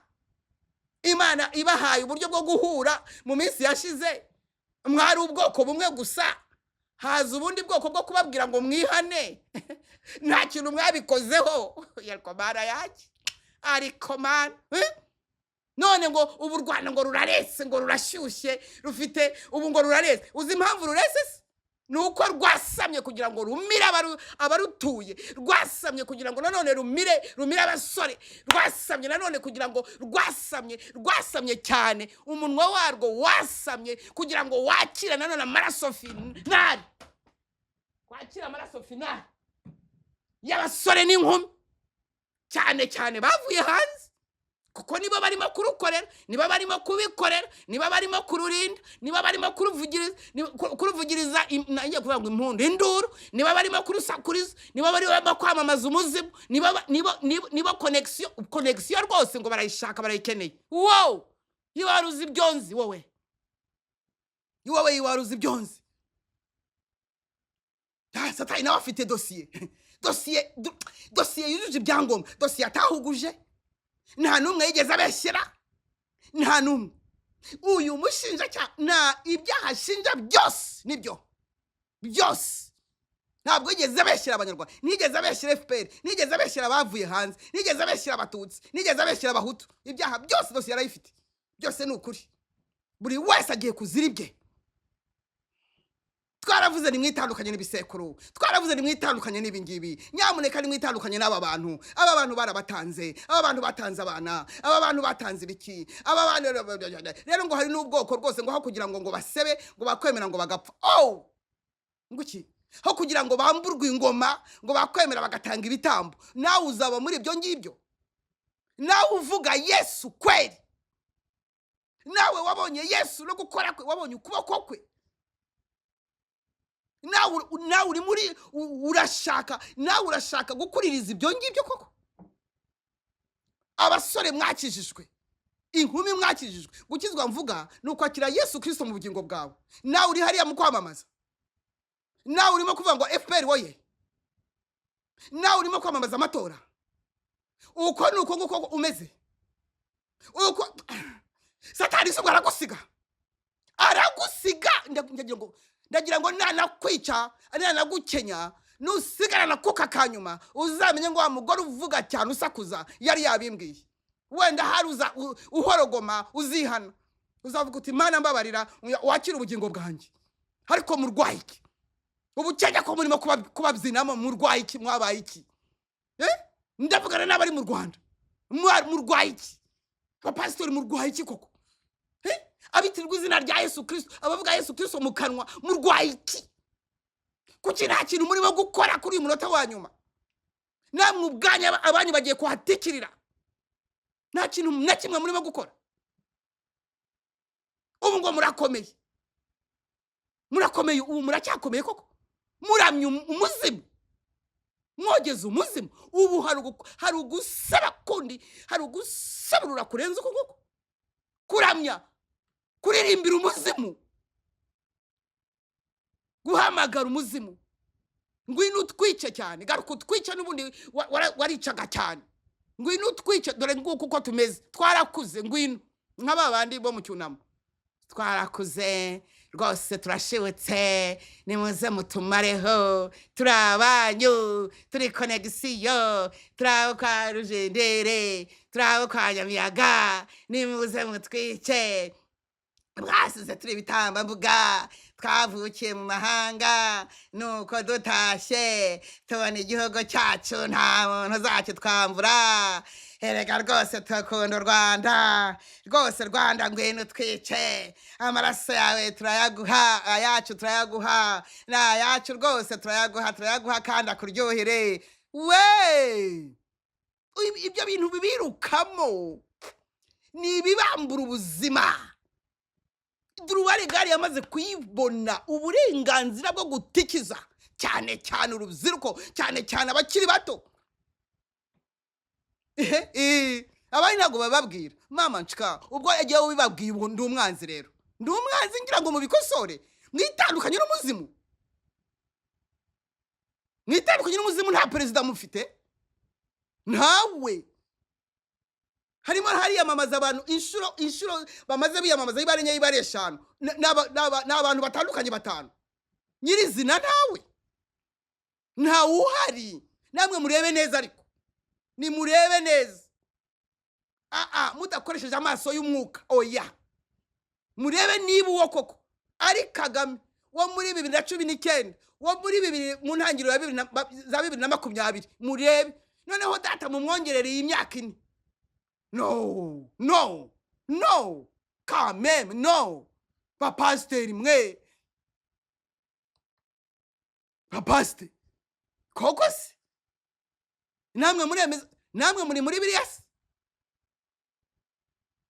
Imana ibahaye uburyo bwo guhura mu minsi yashize, mwari ubwoko bumwe gusa, haza ubundi bwoko bwo kubabwira ngo mwihane. Nta kintu mwabikozeho. Yariko mara yaki ariko man none ngo ubu Rwanda ngo rurarese, ngo rurashyushye, rufite ubu ngo rurarese. Uzi impamvu rurese? Nuko rwasamye kugira ngo rumire abarutuye, rwasamye kugira ngo nanone rumire abasore, rwasamye nanone kugira ngo rwasamye cyane, umunwa warwo wasamye kugira ngo wakira nanone amaraso finali, wakira amaraso finali y'abasore n'inkumi cyane cyane bavuye hanze, kuko niba barimo kurukorera, niba barimo kubikorera, niba barimo kururinda, niba barimo kuruvugiriza nanjye kuvuga ngo impundu induru, niba barimo kurusakuriza, niba barimo kwamamaza umuzimu, niba connection rwose ngo barayishaka, barayikeneye. Wow, yiwaruzi ibyonzi wowe, yiwaruzi ibyonzi. Satani nawe afite dosiye yujuje ibyangombwa, dosiye atahuguje, nta numwe yigeze abeshyira, nta numwe. Uyu mushinjacyaha na ibyaha ashinja byose nibyo byose, ntabwo yigeze abeshyira abanyarwanda, nigeze abeshyira FPR, nigeze abeshyira abavuye hanze, nigeze abeshyira abatutsi, nigeze abeshyira abahutu. Ibyaha byose dosiye yarayifite, byose ni ukuri, buri wese agiye kuzira ibye. Twaravuze ni mwitandukanye n'ibisekuru, twaravuze ni mwitandukanye n'ibingibi, nyamuneka ni mwitandukanye n'aba bantu. Aba bantu barabatanze, aba bantu batanze abana, aba bantu batanze ibiki, aba bantu rero ngo hari n'ubwoko rwose ngo aho kugira ngo basebe, ngo bakwemera ngo bagapfa. Oh, nguki ho kugira ngo bamburwe ingoma, ngo bakwemera bagatanga ibitambo. Nawe uzaba muri ibyo ngibyo, nawe uvuga Yesu kweli, nawe wabonye Yesu no gukora kwe, wabonye ukuboko kwe, nawe uri muri urashaka gukuririza ibyo ngibyo koko. Abasore mwakijijwe, inkumi mwakijijwe, gukizwa mvuga nukwakira Yesu Kristo mu bugingo bwawe. Nawe uri hariya mu kwamamaza, nawe urimo kuvuga ngo FPR woye, nawe urimo kwamamaza amatora, uko nuko nguko umeze, uko Satani subwo aragusiga ndagira ngo nanakwica, nanagukenya, nusigarana kuka kanyuma, uzamenye ngo wa mugore uvuga cyane usakuza yari yabimbwiye. Wenda haruza uhorogoma uzihana, uzavuga uti Mana mbabarira, wakira ubugingo bwanjye. Ariko murwaye iki? Ubu cyajya ko murimo kubabyinamo, murwaye iki? Mwabaye iki? Ndavugana n'abari mu Rwanda, murwaye iki? Abapasitori murwaye iki koko? Abitirwa izina rya Yesu Kristo, abavuga Yesu Kristo mu kanwa, murwaye iki? Kuki nta kintu murimo gukora kuri uyu munota wa nyuma? Namwe ubwanya abanyu bagiye kuhatikirira, nta kintu na kimwe murimo gukora. Ubu ngo murakomeye, ubu muracyakomeye koko, muramye umuzimu, mwogeze umuzimu. Ubu hari ugusaba kundi, hari ugusaburura kurenza uko koko, kuramya, kuririmbira umuzimu, guhamagara umuzimu, ngwino utwice cyane, garuka utwice n'ubundi waricaga cyane, ngwino utwice. Dore nguko uko tumeze, twarakuze, ngwino nk'aba bandi bo mu cyunamo, twarakuze rwose, turashibutse, nimuze mutumareho, turabanyu, turi connexion, turaho kwa Rujendere, turaho kwa Nyamiyaga, nimuze mutwice. Mwasize turi ibitamba mbuga, twavukiye mu mahanga, nuko dutashe tubona igihugu cyacu, nta muntu zacyo twambura. Erega rwose tukunda Rwanda, rwose Rwanda ngwino twice, amaraso yawe turayaguha, ayacu turayaguha, na yacu rwose turayaguha kandi akuryohere. We, ibyo bintu bibirukamo ni bibambura ubuzima. Durubare gari yamaze kuyibona uburenganzira bwo gutikiza, cyane cyane urubyiruko, cyane cyane abakiri bato. Abandi ntabwo bababwira, mama nshika, ubwo yagiye ubibabwiye, ubu ndi umwanzi. Rero ndi umwanzi, ngira ngo mubikosore, mwitandukanye n'umuzimu, mwitandukanye n'umuzimu nta perezida mufite ntawe harimo hariyamamaza abantu inshuro bamaze biyamamaza ibarenye ibare 5 n'abantu batandukanye batanu nyirizina ntawe uhari namwe murebe neza ariko ni murebe neza mudakoresheje amaso y'umwuka oya murebe niba uwo koko ari Kagame wo muri 2019 wo muri 2 mu ntangiriro za 2020 murebe noneho data mumwongerere imyaka 4 no quand même no papasteri mwe papasteri koko se namwe muri Bibiliya se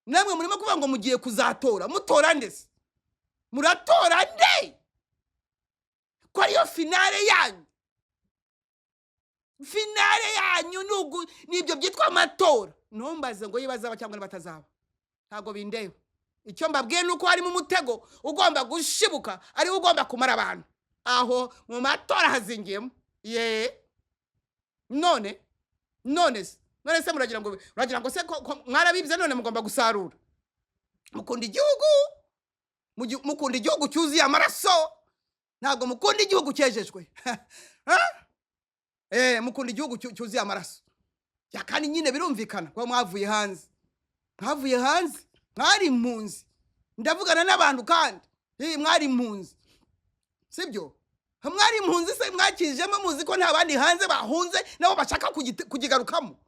namwe murimo kuvuga ngo mugiye kuzatora mutora ndese muratora nde ko ariyo finale yanyu nibyo byitwa amatora ntumbaze ngo yibazaba cyangwa batazaba ntago bindeba icyo mbabwiye nuko harimo umutego ugomba gushibuka ari ugomba kumara abantu aho mu matora hazingiyemo none se muragira ngo se mwarabibye none mugomba gusarura mukunda igihugu cyuzuye amaraso ntago mukunda igihugu cyejejwe mukunda igihugu cyuzuye amaraso kandi nyine birumvikana ko mwavuye hanze mwari impunzi ndavugana n'abantu kandi mwari impunzi sibyo mwari impunzi se mwakijemo muzi ko nta bandi hanze bahunze nabo bashaka kugigarukamo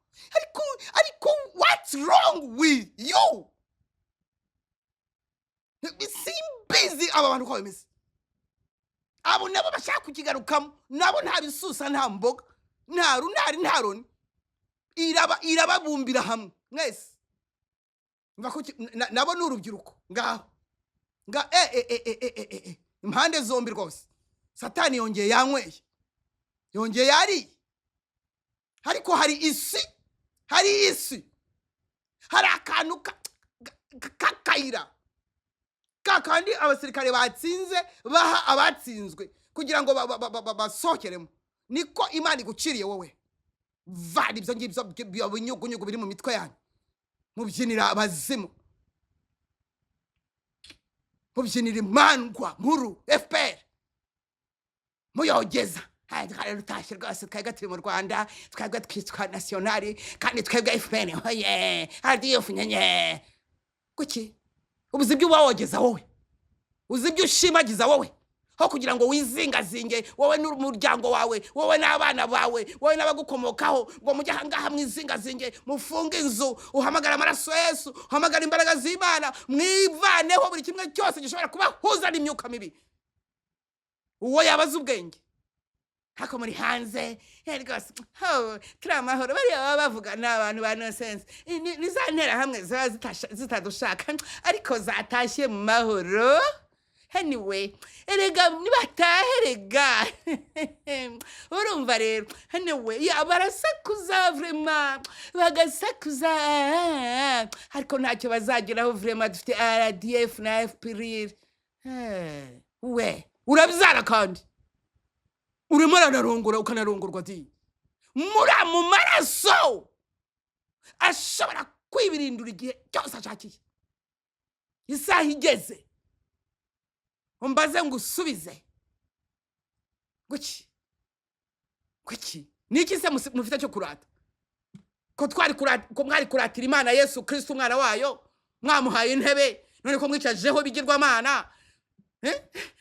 ariko what's wrong with you simbizi aba bantu ko bimeze abo nabo bashaka kukigarukamo nabo nta bisusa nta mboga nta runari nta roni irababumbira hamwe mwese nabo n'urubyiruko ngaho impande zombi rwose Satani yongeye yanyweye yongeye yari ariko hari isi hari akantu kakayira kakandi abasirikare batsinze baha abatsinzwe kugira ngo basohokeremo niko Imana iguciriye wowe vali ibyo ngibyo by'ubunyugunyugu biri mu mitwe yanyu mubyinira abazimu mubyinira imandwa nkuru FPR muyogeza rutashye rwose twebwe turi mu Rwanda twebwe twitwa nationali kandi twebwe FPR oye RDF nyenye kuki ubuzi byo wawogeza wowe uzi byo ushimagiza wowe ho kugira ngo wizingazinge wowe n'umuryango wawe wowe n'abana bawe wowe n'abagukomokaho ngo mujye hangaha mwizingazinge mufunge inzu uhamagara amaraso Yesu uhamagara imbaraga z'Imana mwivaneho buri kimwe cyose gishobora kubahuza n'imyuka mibi uwo yabaza ubwenge hako muri hanze rwose turi amahoro bariya bavuga n'abantu ba nonsense nizantera hamwe zitadushaka ariko zatashye mu mahoro anyway erega nibataherega urumva rero anyway barasakuza vraiment bagasakuza ariko ntacyo bazageraho vraiment dufite RDF na FPR we urabyara kandi urimo ranarongora ukanarongorwa di mura mu maraso ashobora kwibirindura igihe cyose ashakiye isaha igeze umbaze ngo usubize kuki niki se mufite cyo kurata ko mwari kuratira Imana Yesu Kristo umwana wayo mwamuhaye intebe none ko mwicajeho bigirwamana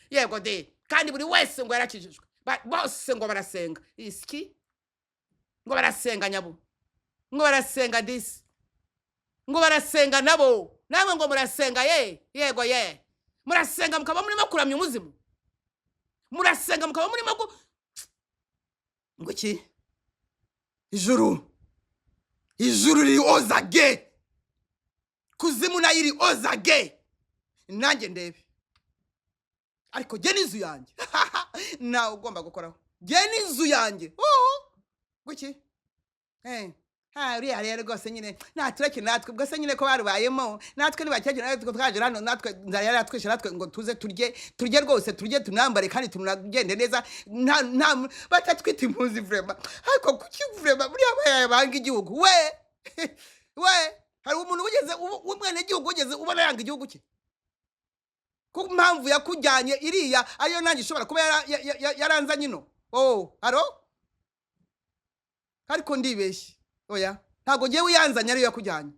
yego de kandi buri wese ngo yarakijijwe bose ngo barasenga iski ngo barasenga nyabo ngo barasenga disi ngo barasenga nabo namwe ngo murasenga yego murasenga mukaba murimo kuramya umuzimu murasenga mukaba murimo ngo iki ijuru riri ozage kuzimu nayo iri ozage nanjye ndebe ariko jye n'inzu yanjye nawe ugomba gukoraho jye n'inzu yanjye guki uriya rero rwose nyine natureke natwe ubwo se nyine ko barubayemo natwe nibakekera natwe twaje hano natwe nzara yari atwishe natwe ngo tuze turye rwose turye tunambare kandi tunagende neza nta batatwita impunzi vrema ariko kuki vrema buriya banga igihugu we hari umuntu ugeze umwene igihugu ugeze ubona yanga igihugu cye ku mpamvu yakujyanye iriya ariyo nanjye ishobora kuba yaranzanye ino haro ariko ndibeshye oya ntago ngiye wiyanzanya ariyo yakujyanye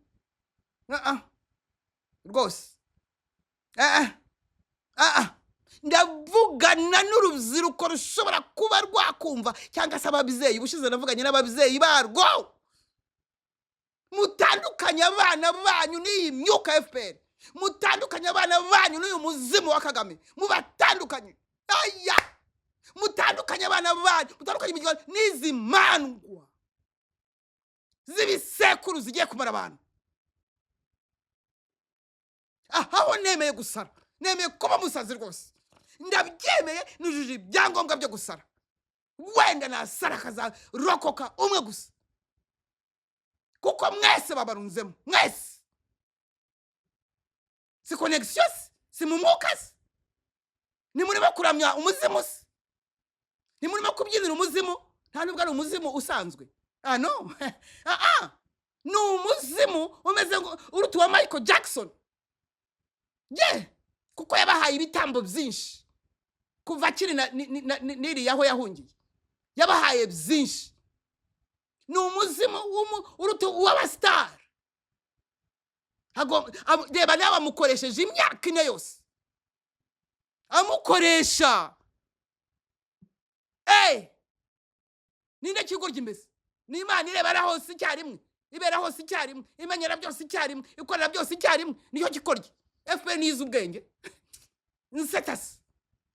rwose ndavugana n'urubyiruko rushobora kuba rwakumva cyangwa se ababyeyi bushize navuganye n'ababyeyi barwo mutandukanye abana banyu n'iyi myuka FPR mutandukanye abana banyu n'uyu muzimu wa Kagame mubatandukanye aya mutandukanye abana banyu mutandukanye imigabo n'izi mandwa z'ibisekuru zigiye kumara abantu aho nemeye gusara nemeye kuba musazi rwose ndabyemeye nujuje ibyangombwa byo gusara wenda nasara kazarokoka umwe gusa kuko mwese babarunzemo mwese si connexion si mu mwuka ni murimo kuramya umuzimu ni murimo kubyinira umuzimu nta nubwo ari umuzimu usanzwe no ni umuzimu umeze urutu wa Michael Jackson kuko yabahaye ibitambo byinshi kuva kiri niri yaho yahungiye yabahaye byinshi ni umuzimu urutu w'abastar reba nawe amukoresheje imyaka ine yose amukoresha ninde kigurya imbese ni Imana irebera hose icyarimwe ibera hose icyarimwe imenyera byose icyarimwe ikorera byose icyarimwe niyo gikorye FPR nize ubwenge nsetasi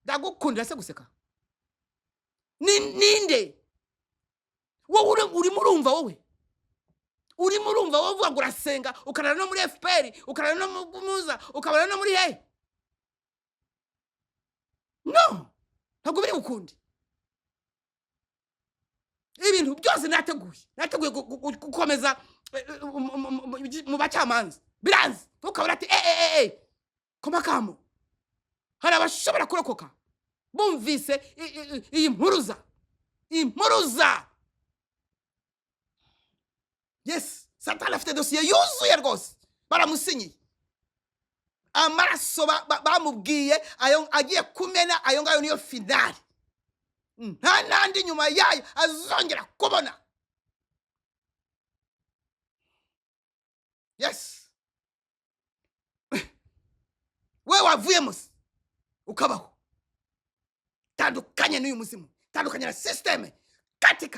ndagukundira se guseka ninde wowe urimo urumva wowe uvuga ngo urasenga ukarara no muri FPR ukarara no mu muza ukabara no muri no ntabwo biri bukundi ibintu byose nateguye gukomeza mu bacamanza biranze ukabura ati komakamo hari abashobora kurokoka bumvise iyi mpuruza yes Satani afite dosiye yuzuye rwose baramusinyiye amaraso bamubwiye ayo agiye kumena ayo ngayo niyo finali nta nandi nyuma yayo azongera kubona yes we wavuyemo ukabaho tandukanye n'uyu muzimu tandukanye na systeme kata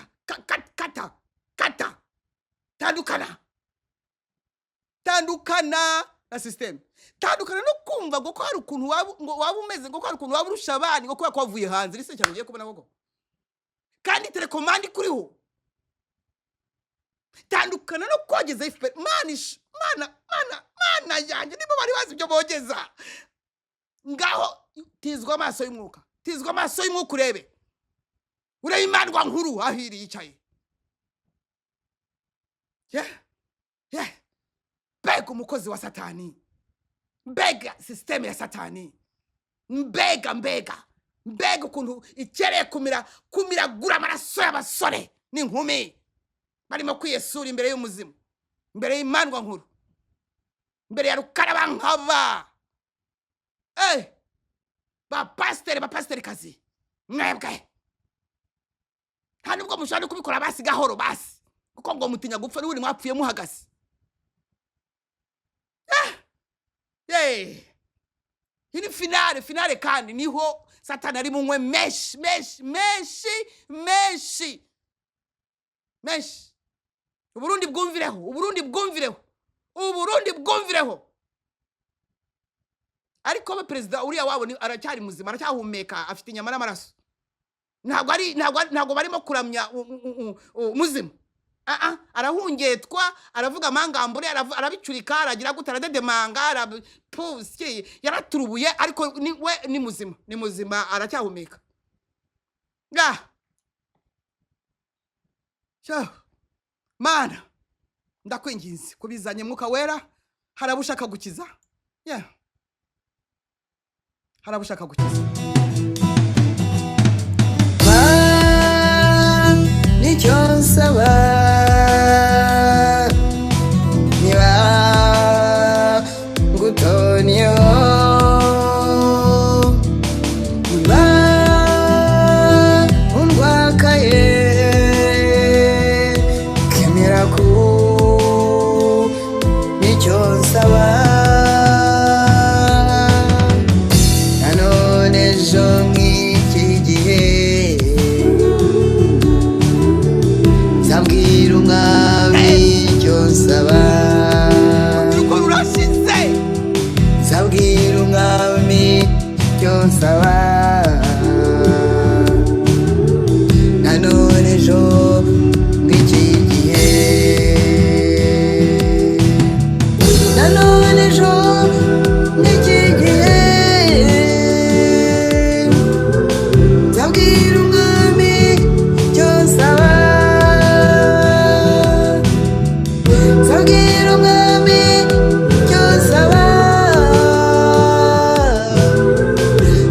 tandukana na systeme tandukana no kumva ngo ko hari ukuntu waba umeze ngo ko hari ukuntu waba urusha abandi ngo kuba kwavuye hanze rise cyane ugiye kubona ngo kandi telecommand kuriho tandukana no kogeza FPR mana yanjye nibo bari bazi ibyo bogeza ngaho tizwa amaso y'umwuka urebe urayimandwa nkuru ahiri yicaye mbega umukozi wa Satani mbega systeme ya Satani mbega ukuntu ikereye kumiragura amaraso y'abasore n'inkumi barimo kwiyesura imbere y'umuzimu imbere y'imandwa nkuru imbere ya rukaraba nkaba bapasiteri kazi mwebwe nta nubwo mushobora kubikora basi gahoro basi kuko ngo mutinya gupfa n'uri mwapfuye muhagaze ini finale kandi niho Satani ari munywe menshi Uburundi bwumvireho ariko ba perezida uriya wabo aracyari muzima aracyahumeka afite inyama n'amaraso ntabwo barimo kuramya muzima arahungetwa aravuga amangambure arabicurika aragira gute aradedemanga yaraturubuye ariko we ni muzima aracyahumeka mana ndakwinginze kubizanye mwuka wera harabushaka gukiza yeah harabushaka gukiza nicyo nsaba niba ngutoniyo niba undwakaye kemera ku nicyo nsaba nanone ejo nk'iki gihe zabwira umwami icyo nsaba urubyiruko rurashize zabwira umwami icyo nsaba nanone ejo nk'iki gihe nanone ejo nk'iki gihe zabwira umwami icyo nsaba zabwira umwami icyo nsaba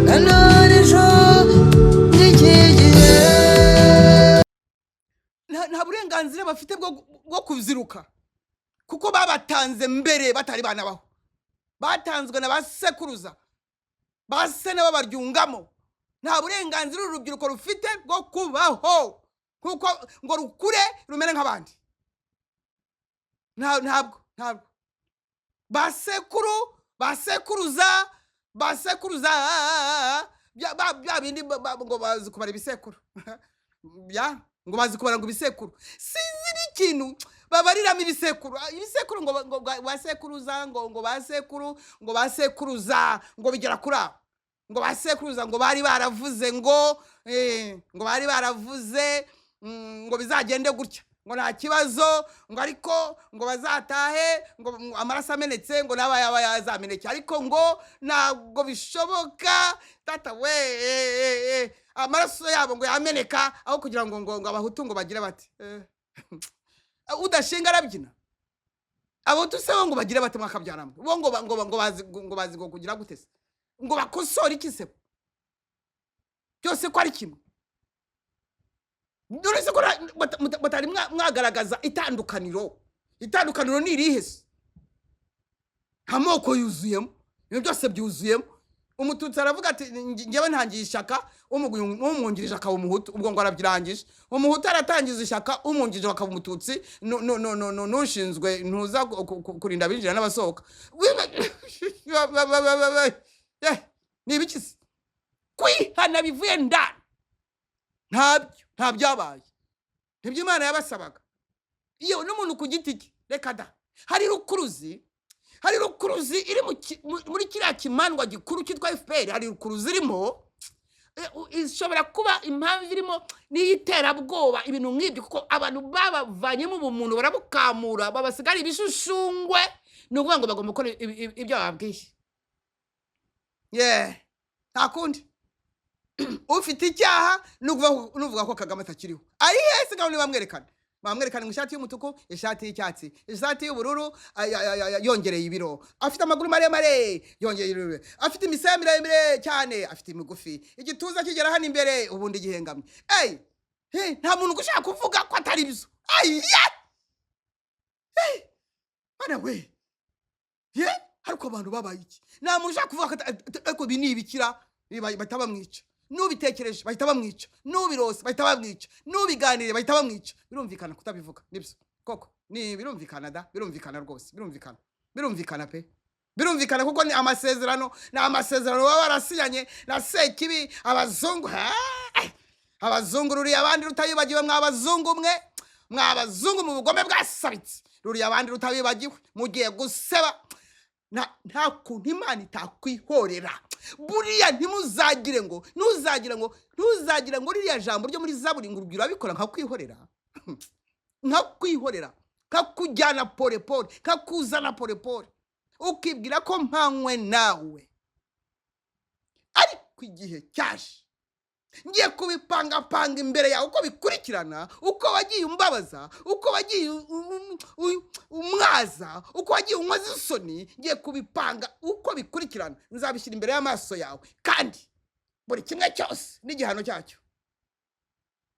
nanone ejo nk'iki gihe nta burenganzira bafite bwo kuziruka kuko babatanze mbere batari banabaho batanzwe na basekuruza base nabo baryungamo nta burenganzira urubyiruko rufite bwo kubaho kuko ngo rukure rumere nk'abandi ntabwo basekuruza bya bindi ngo bazi kubara ibisekuru ngo bazi kubara ngo ibisekuru sinzi n'ikintu babariramo ibisekuru ngo basekuruza ngo basekuru ngo basekuruza ngo bigera kuri abo ngo basekuruza ngo bari baravuze ngo bari baravuze ngo bizagende gutya ngo nta kibazo ngo ariko ngo bazatahe ngo amaraso amenetse ngo naba yaba yazameneke ariko ngo ntabwo bishoboka tata we amaraso yabo ngo yameneka aho kugira ngo abahutu ngo bagire bati udashinga arabyina abahutu se ngo bagire bati mwakabyaramwe bo ngo bazi ngo kugira gutese ngo bakosora iki se byose ko ari kimwe none se ko batari mwagaragaza itandukaniro ni irihe se amoko yuzuyemo ibyo byose byuzuyemo umututsi aravuga ati ngewe ntangiye ishaka umwungirije akaba umuhutu ubwo ngo arabyirangije umuhutu aratangiza ishaka umwungirije akaba umututsi nushinzwe ntuza kurinda abinjira n'abasohoka ni ibiki kwihana bivuye ndani nta byabaye nibyo Imana yabasabaga iyo n'umuntu ku giti cye reka da hari rukuruzi iri muri kiriya kimandwa gikuru cyitwa FPR hari rukuruzi irimo ishobora kuba impamvu irimo n'iterabwoba ibintu nk'ibyo kuko abantu babavanyemo ubumuntu barabukamura babasigara ibishushungwe ni ukuvuga ngo bagomba gukora ibyo bababwiye nta kundi ufite icyaha nuvuga ko Kagame atakiriho ari hese ngaho bamwerekana mu ishati y'umutuku ishati y'icyatsi ishati y'ubururu yongereye ibiro afite amaguru maremare yongeye ibiro afite imisaya miremire cyane afite imigufi igituza kigera hano imbere ubundi gihengamye nta muntu ushaka kuvuga ko atari byo bana we ariko abantu babaye iki nta muntu ushaka kuvuga ko ibi ni ibikira bahita bamwica nubitekereje bahita bamwica nubirose bahita bamwica nubiganire bahita bamwica birumvikana kutabivuga nibyo koko ni birumvikana da birumvikana rwose birumvikana pe birumvikana kuko ni amasezerano baba barasinyanye na Sekibi abazungu ruriya abandi rutabibagiwe mwabazungu mu bugome bwasabitse ruriya abandi rutabibagiwe mugiye guseba nta kuntu Imana itakwihorera buriya ntuzagire ngo ririya jambo ryo muri Zaburi ngo urabikora nka kwihorera kakujyana pole kakuzana pole ukibwira ko mpanywe nawe ariko igihe cyaje ngiye kubipanga imbere yawe uko bikurikirana, uko wagiye umbabaza, uko wagiye umwaza, uko wagiye unkoza isoni, ngiye kubipanga uko bikurikirana, nzabishyira imbere y'amaso yawe, kandi buri kimwe cyose n'igihano cyacyo.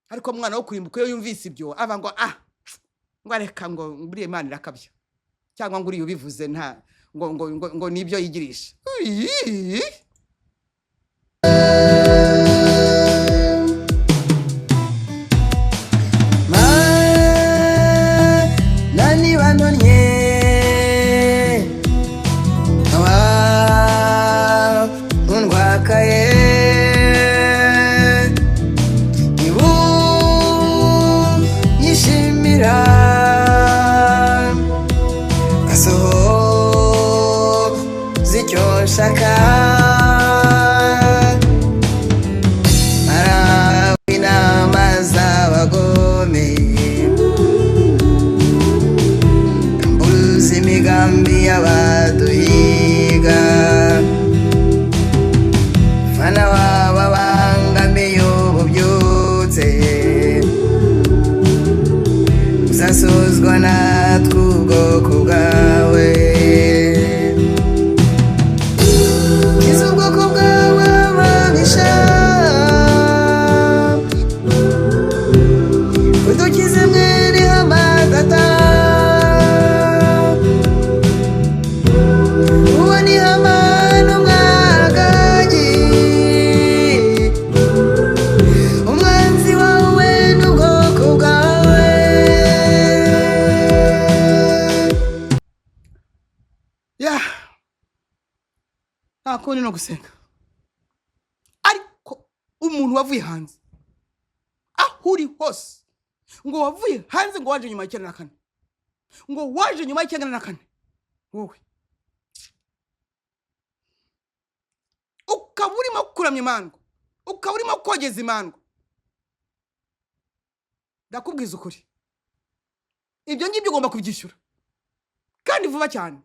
Ariko mwana wo kurimbuka iyo yumvise ibyo ava ngo ngo areka ngo buriye Imana irakabya, cyangwa ngo uriye ubivuze nta ngo nibyo yigirisha. Nani bandonye awa undwakaye ibu nyishimira kasoho zicyo nshaka inama z'abagome mbuzi imigambi y'abaduhiga fana wababangamiye ububyutse uzasozwa natwe ubwoko bwawe kiza ubwoko bwawe babisha udukize mwene hamadata uwo ni hamano mwagagi umwanzi wawe n'ubwoko bwawe. Nta kundi no gusenga. Ariko umuntu wavuye hanze aho uri hose, ngo wavuye hanze, ngo waje nyuma ya 94, ngo waje nyuma ya 94, wowe ukaba urimo kuramya Imana, ukaba urimo kogeza Imana, ndakubwiza ukuri ibyo ngibyo ugomba kubyishyura kandi vuba cyane.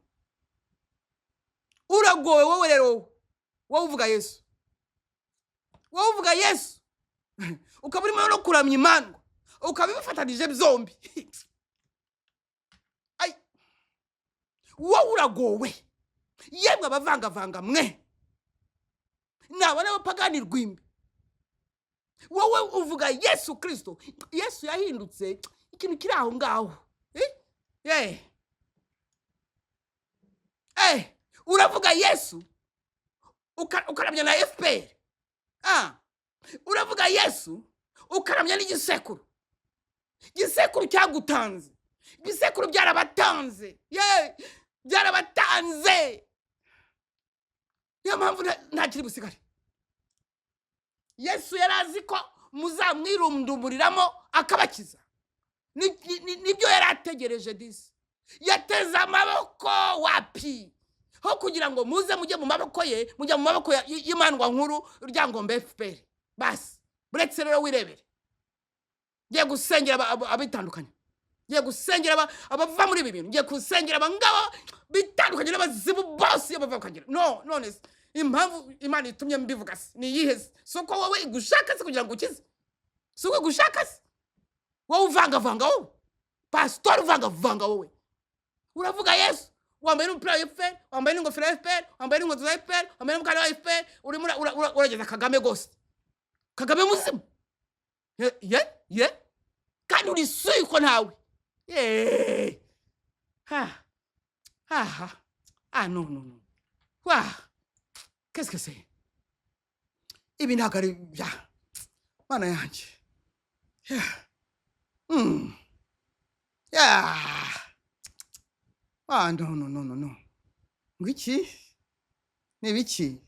Uragowe wowe rero, wowe uvuga Yesu, wowe uvuga Yesu ukaba urimo no kuramya Imana, ukaba bifatanije byombi. Ay, wowe uragowe, yemwe abavangavanga mwe nabona abapagani rwimbi. Wowe uvuga Yesu Kristo, Yesu yahindutse ikintu kiri aho ngaho. Uravuga Yesu ukaramya na FPR. Uravuga Yesu ukaramya n'igisekuru. Gisekuru cyagutanze, gisekuru byarabatanze, byarabatanze. Niyo mpamvu nta kiri busigare. Yesu yarazi ko muzamwirundumuriramo akabakiza. Nibyo yarategereje disi. Yateze amaboko wapi ho kugira ngo muze mujye mu maboko ye, mujye mu maboko y'Imandwa nkuru ryangombe FPR. Basi buretse rero wirebere. Ngiye gusengera abitandukanye, ngiye gusengera abava muri ibi bintu, ngiye gusengera abangabo bitandukanye n'abazibu bose y'abava kagira. None impamvu Imana itumye mbivuga ni yiheze, soko wowe igushaka se kugira ngo ukize, soko igushaka se wowe uvanga wowe pastor uvanga wowe. Uravuga Yesu wambaye n'umupira wa FPR, wambaye n'ingofero ya FPR, wambaye n'inkweto za FPR, wambaye n'umukara wa FPR, urimo urageza Kagame gose, Kagame muzimu. Kandi uri suyi ko ntawe. Non. Qu'est-ce que c'est? Ibi ntabwo ari bya Mana yanjye. No. Ngiki? Ni biki?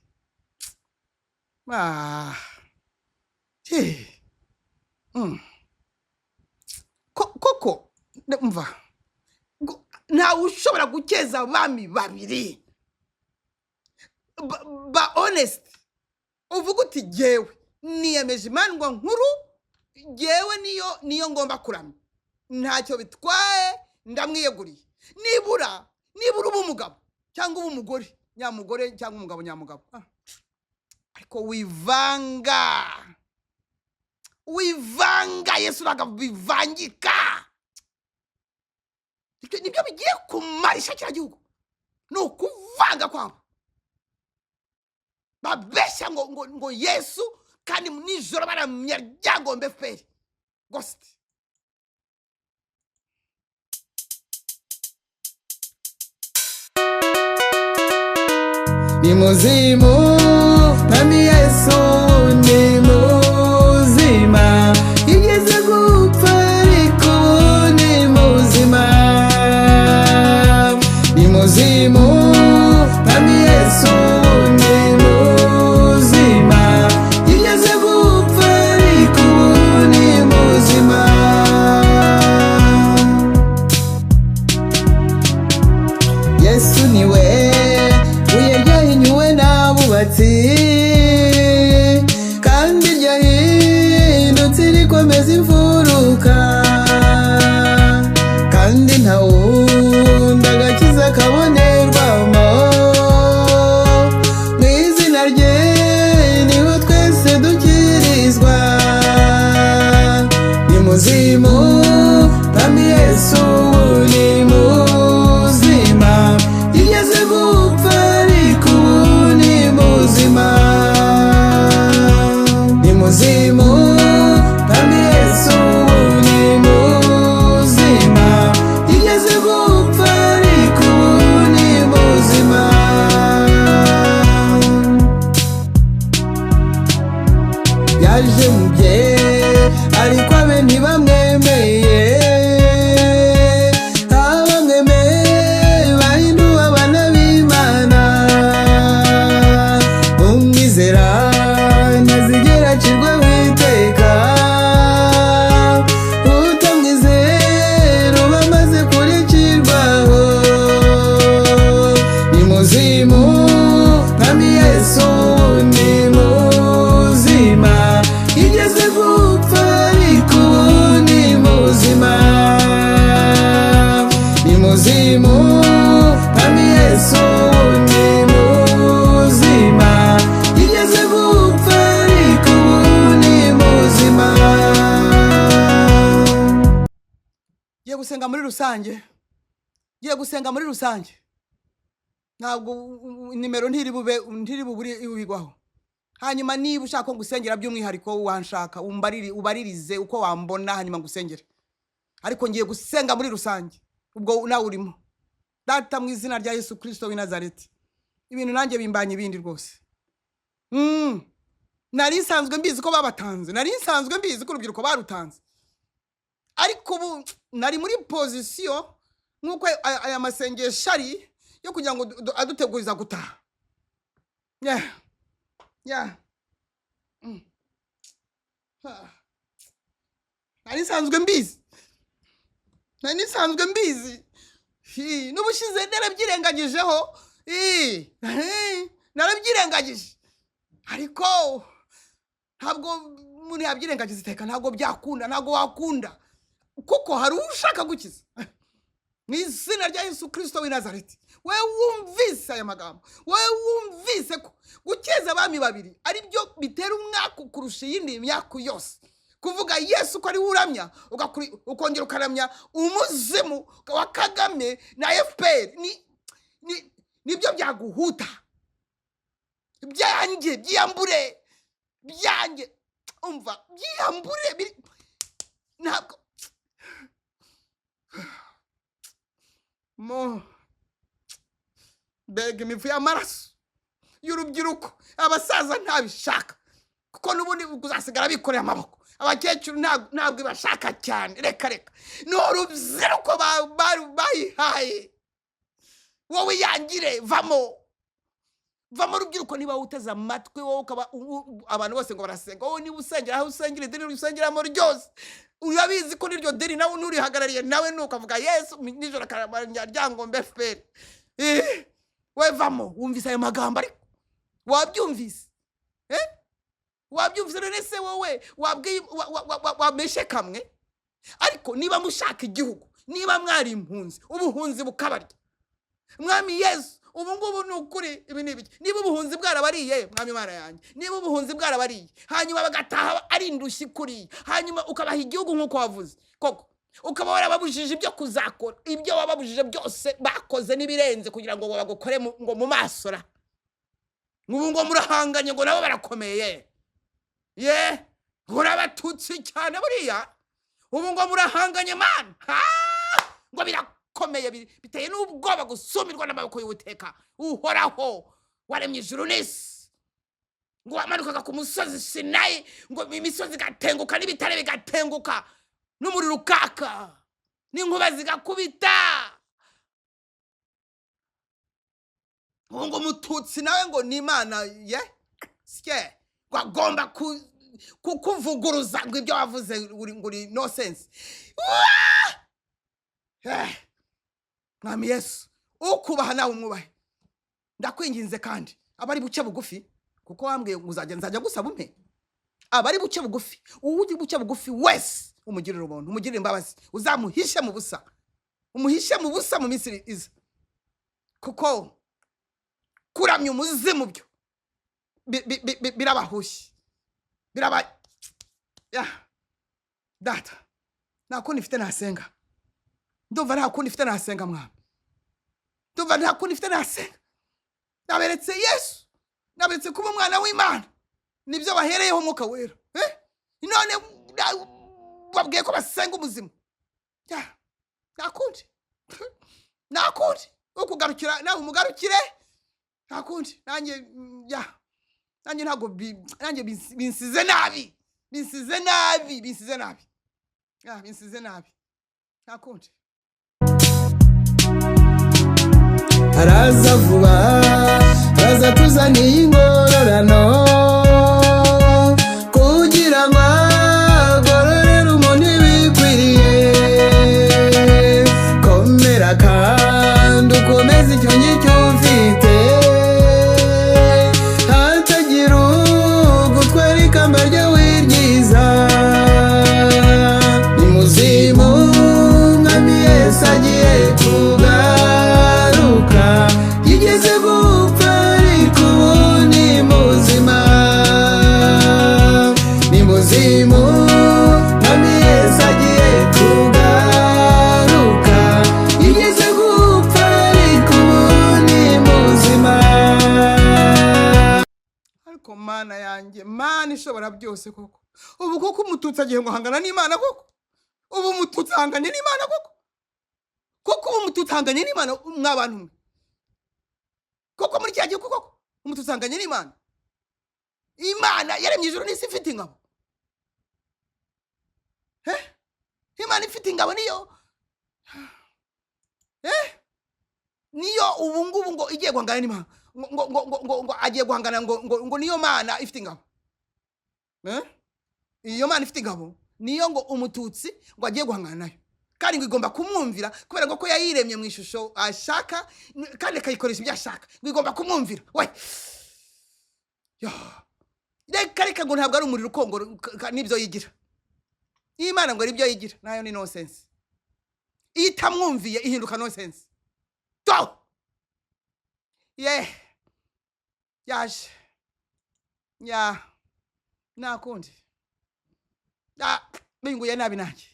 Koko mva nta ushobora gukeza abami babiri ba honest. Uvuga uti jewe niyemeje Imandwa nkuru, jewe niyo ngomba kuramya, ntacyo bitwaye, ndamwiyeguriye. Nibura uba umugabo cyangwa uba umugore nyamugore cyangwa umugabo nyamugabo, ariko wivanga wivanga Yesu bivangika nibyo bigiye kumarisha kiriya gihugu ni ukuvanga kwabo babeshya ngo Yesu kandi nijoro baramya ryangombe feri ghost ni muzimu nami Yesu ni muzima yigeze gupfa ariko ni muzima ni muzimu nami Yesu ni muzima yigeze gupfa ariko ni muzima Yesu niwe uyegehinyuwe n'abubatsi kandi ryahindutse rikomeza imfuruka kandi ntawundi agakiza kabonerwamo mu izina rye niho twese dukirizwa ni muzimu nami Yesu ni muzima yigeze gupfa ariko ni muzima ni muzimu nami Yesu ni muzima yigeze gupfa ariko ni muzima yaje mu bye ariko abe ntibamwemeye abamwemeye bahinduwe abana b'Imana umwizera ntazigera acirwaho iteka utamwizera uba amaze kuricirwaho ni muzimu nami Yesu ni muzima yigeze gupfa ariko ni muzima ni muzimu nami Yesu ni muzima yigeze gupfa ariko ni muzima giye gusenga muri rusange ntabwo nimero ntiri buburi ibigwaho hanyuma niba ushaka ko ngusengera by'umwihariko wanshaka ubaririze uko wambona hanyuma ngusengere ariko ngiye gusenga muri rusange ubwo nawe urimo data mu izina rya Yesu Kristo w'i Nazareti ibintu nanjye bimbanye ibindi rwose nari nsanzwe mbizi ko babatanze nari nsanzwe mbizi ko urubyiruko barutanze ariko ubu nari muri position nkuko aya masengesho ari yo kugira ngo aduteguriza gutaha nari nsanzwe mbizi n'ubushize narabyirengagijeho narabyirengagije ariko ntabwo umuntu yabyirengagiza iteka ntabwo byakunda ntabwo wakunda kuko hari ushaka gukiza mu izina rya Yesu Kristo w'i Nazareti we wumvise aya magambo we wumvise ko gukiza abami babiri ari byo bitera umwaka kurusha iyindi myaka yose kuvuga Yesu ko ari uramya ukongera ukaramya umuzimu wa Kagame na FPR nibyo byaguhuta byanjye byanjye umva byiyambure ntabwo mbega imivu y'amaraso y'urubyiruko abasaza ntabishaka kuko n'ubundi uzasigara bikoreye amaboko abakecuru ntabwo ibashaka cyane reka ni urubyiruko bayihaye wowe yangire vamo urubyiruko niba uteze amatwi wowe ukaba abantu bose ngo barasenga wowe niba usengera aho usengera idini usengeramo ryose urabizi ko niryo dini nawe nurihagarariye nawe nukavuga Yesu nijoro karamanya ryangombe FPR we vamo wumvise ayo magambo ariko wabyumvise wabyumvise none se wowe wameshe kamwe ariko niba mushaka igihugu niba mwari impunzi ubuhunzi bukabarya mwami Yesu ubu ngubu ni ukuri ibi ni ibiki niba ubuhunzi bwarabariye mwami Imana yanjye niba ubuhunzi bwarabariye hanyuma bagataha ari indushyi kuri hanyuma ukabaha igihugu nk'uko wavuze koko ukaba warababujije ibyo kuzakora ibyo wababujije byose bakoze n'ibirenze kugira ngo bagukore ngo mu masora ngo murahanganye ngo nabo barakomeye urabatutsi cyane buriya ubu ngo murahanganye man ngo birakomeye biteye n'ubwoba gusumirwa n'amaboko y'Uwiteka uhoraho waremye ijuru n'isi ngo wamanukaga ku musozi Sinayi ngo imisozi igatenguka n'ibitare bigatenguka n'umuriro ukaka n'inkuba zigakubita ngo umututsi nawe ngo ni Imana sike gwagomba kukuvuguruza ngo ibyo wavuze nguri no sense mwami Yesu ukubaha nawe umwubahe ndakwinginze kandi abari buce bugufi kuko wambwiye nzajya gusaba umpe abari buce bugufi uwugi buce bugufi wese umugirira ubuntu umugirira imbabazi uzamuhishe mu busa umuhishe mu busa mu minsi iza kuko kuramya umuzimu byo birabahushye biraba data nakundi mfite nasenga ndumva nakundi mfite nasenga mwami ndumva nakundi mfite nasenga naberetse Yesu naberetse kuba umwana w'Imana nibyo bahereyeho umwuka wera none babwiye ko basenga umuzimu nakundi ukugarukira nawe umugarukire nakundi nanjye ntago nanjye binsize nabi nakundi araza vuba araza tuzaniye ingororano kugira ngo agororere umuntu ibikwiriye komera kandi ukomeze icyo ngicyo ufite hatagira ugutwara ikamba ryawe ryiza ni muzimu mwami Yesu agiye kugaruka yigeze gupfa ariko ubu ni muzima ni muzimu mwami Yesu agiye kugaruka yigeze gupfa ariko ubu ni muzima ariko Mana yanjye Mana ishobora byose koko ubu koko umututsi agiye ngo hangana n'Imana koko ubu umututsi hanganye n'Imana koko ubu umututsi hanganye n'Imana mw'abantu mwe koko muri cya gihe koko umututsi hanganye n'Imana Imana yaremye ijuru n'isi ifite ingabo Imana ifite ingabo niyo ubu ngubu ngo igiye guhangana n'Imana ngo agiye guhangana ngo niyo Mana ifite ingabo iyo Mana ifite ingabo niyo ngo umututsi ngo agiye guhangana nayo kandi ngo igomba kumwumvira kubera ko yayiremye mu ishusho ashaka kandi akayikoresha ibyo ashaka ngo igomba kumwumvira we reka ngo ntabwo ari umuriro ukongora n'ibyo yigira Imana ngo ari ibyo yigira nayo ni nonsense iyo itamwumviye ihinduka nonsense yaje nakundi binguye nabi nanjye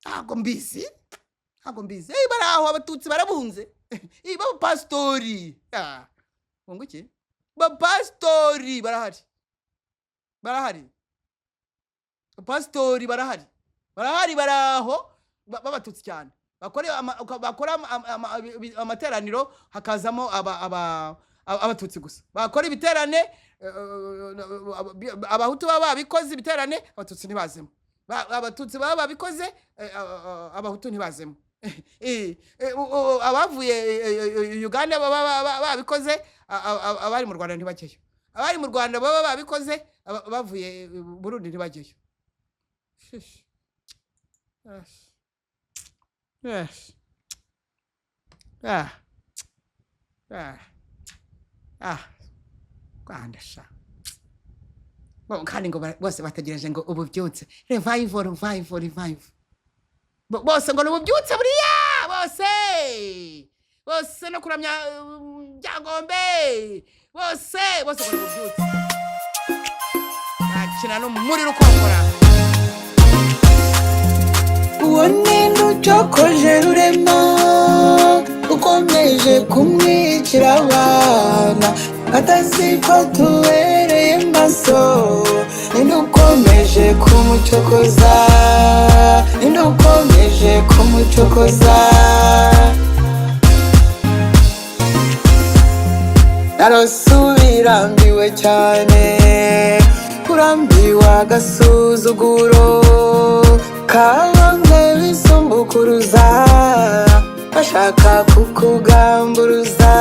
ntabwo mbizi baraho abatutsi barabunze b'abapasitori ngo iki bapasitori barahari abapasitori barahari baraho b'abatutsi cyane bakora amateraniro hakazamo abatutsi gusa bakora ibiterane abahutu baba babikoze ibiterane abatutsi ntibazemo abatutsi baba babikoze abahutu ntibazemo abavuye Uganda baba babikoze abari mu Rwanda ntibajyeyo abari mu Rwanda baba babikoze bavuye Burundi ntibajyeyo kwandasha kandi ngo bose bategereje ngo ububyutse revival bose ngo ububyutse buriya bose no kuramya byagombe bose bose bari mubyutse akina no muri rukokora uwo ninde ucokoje rurema ukomeje kumwicira abana atazi ko tubereye maso ninde ukomeje kumucokoza ninde ukomeje kumucokoza narosubira mbiwe cyane kurambiwe agasuzuguro kabamwe bisumbukuruza bashaka kukugamburuza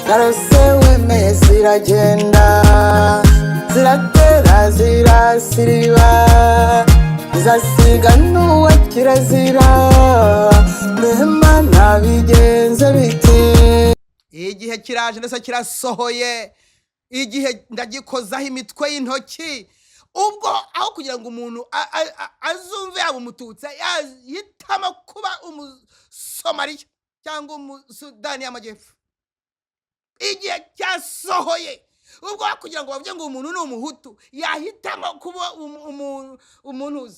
narose wemeye ziragenda ziratera zirasiriba zasiga n'uwa kirazira mema nabigenze bite igihe kiraje ndetse kirasohoye igihe ndagikozaho imitwe y'intoki ubwo aho kugira ngo umuntu azumve yaba umututsi yahitamo kuba umusomaliya cyangwa umusudani y'amajyepfo igihe cyasohoye ubwo aho kugira ngo bavuge ngo umuntu ni umuhutu yahitamo kuba umuntu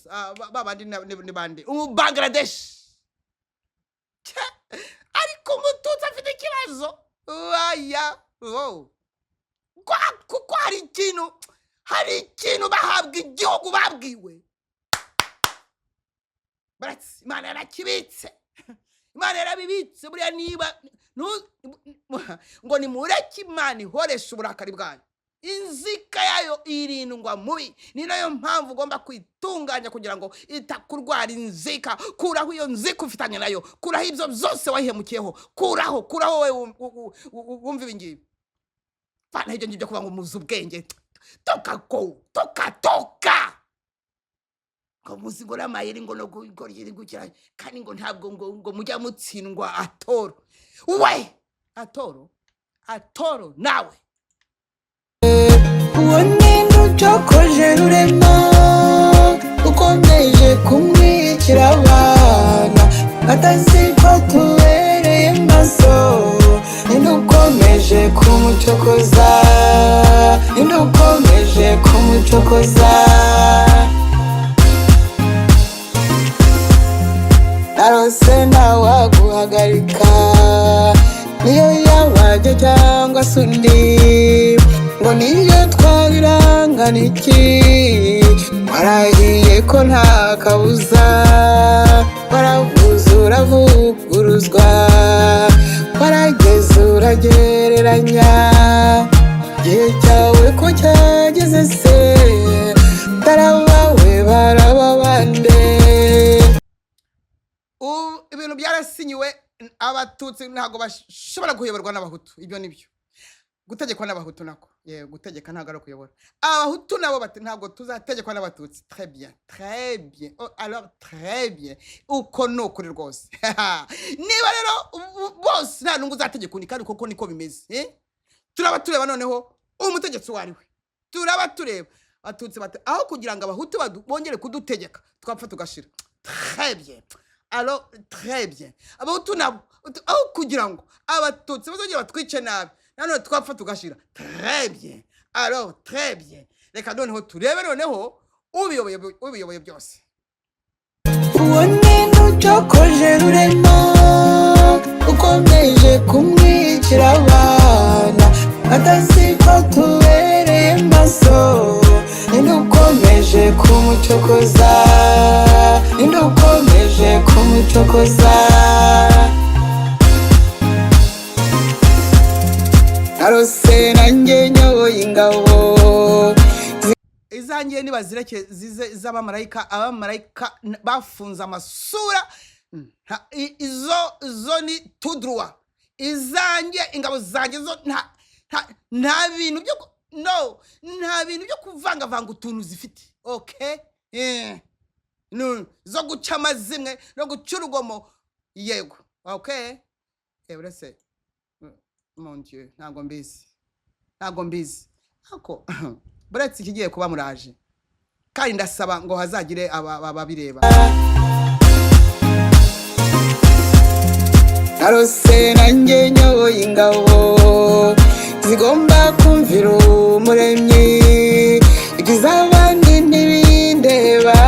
babandi ni bande umubangladeshi ariko umututsi afite ikibazo waya kuko hari ikintu bahabwa igihugu babwiwe baratsi imana yarakibitse imana yarabibitse buriya niba ngo nimureke imana ihoresha uburakari bwayo inzika yayo irindwa mubi ni nayo mpamvu ugomba kwitunganya kugira ngo itakurwara inzika kuraho iyo nzika ufitanye nayo kuraho ibyo byose wahemukiyeho kuraho we wumva ibi ngibi fana ibyo ngibyo kuba ngo muzi ubwenge toka ngo muzi ngo n'amayeri ngo no gukira kandi ngo ntabwo ngo mujya mutsindwa atoro we atoro nawe uwo ninde ucokoje rurema ukomeje kumwicira abana atazi ko tubereye maso ninde ukomeje kumucokoza ninde ukomeje kumucokoza narose ntawaguhagarika niyo yabaje cyangwa se undi ngo niyo twabirangana iki warahiye ko nta kabuza waravuze uravuguruzwa warageze uragereranya igihe cyawe ko cyageze se tarabawe baraba bande ibintu byarasinyiwe abatutsi ntabwo bashobora kuyoborwa n'abahutu ibyo nibyo gutegekwa n'abahutu nako gutegeka ntabwo ari kuyobora abahutu nabo ntabwo tuzategekwa n'abatutsi très bien alors très bien uko ni ukuri rwose niba rero bose nta nungu uzategeka undi kandi koko niko bimeze turaba tureba noneho umutegetsi wari we turaba tureba abatutsi aho kugira ngo abahutu bongere kudutegeka twapfa tugashira très bien alors très bien abahutu nabo aho kugira ngo abatutsi bazongera batwice nabi nanone twapfa tugashira très bien alors très bien reka noneho turebe noneho ubiyoboye byose uwo ninde ucokoje rurema ukomeje kumwicira abana atazi ko tubereye maso ninde ukomeje kumucokoza ninde ukomeje kumucokoza narose nanjye nyoboye ingabo izangiye nibazireke abamarayika bafunze amasura izo ni tudruwa izangiye ingabo zanjye zo nta bintu byo nta bintu byo kuvangavanga utuntu zifite okay zo guca amazimwe no guca urugomo yego okay uretse mon Dieu ntabwo mbizi ako buretse ikigiye kuba muraje kandi ndasaba ngo hazagire ababireba narose nanjye nyoboye ingabo zigomba kumvira umuremyi ikizabandi ntibindeba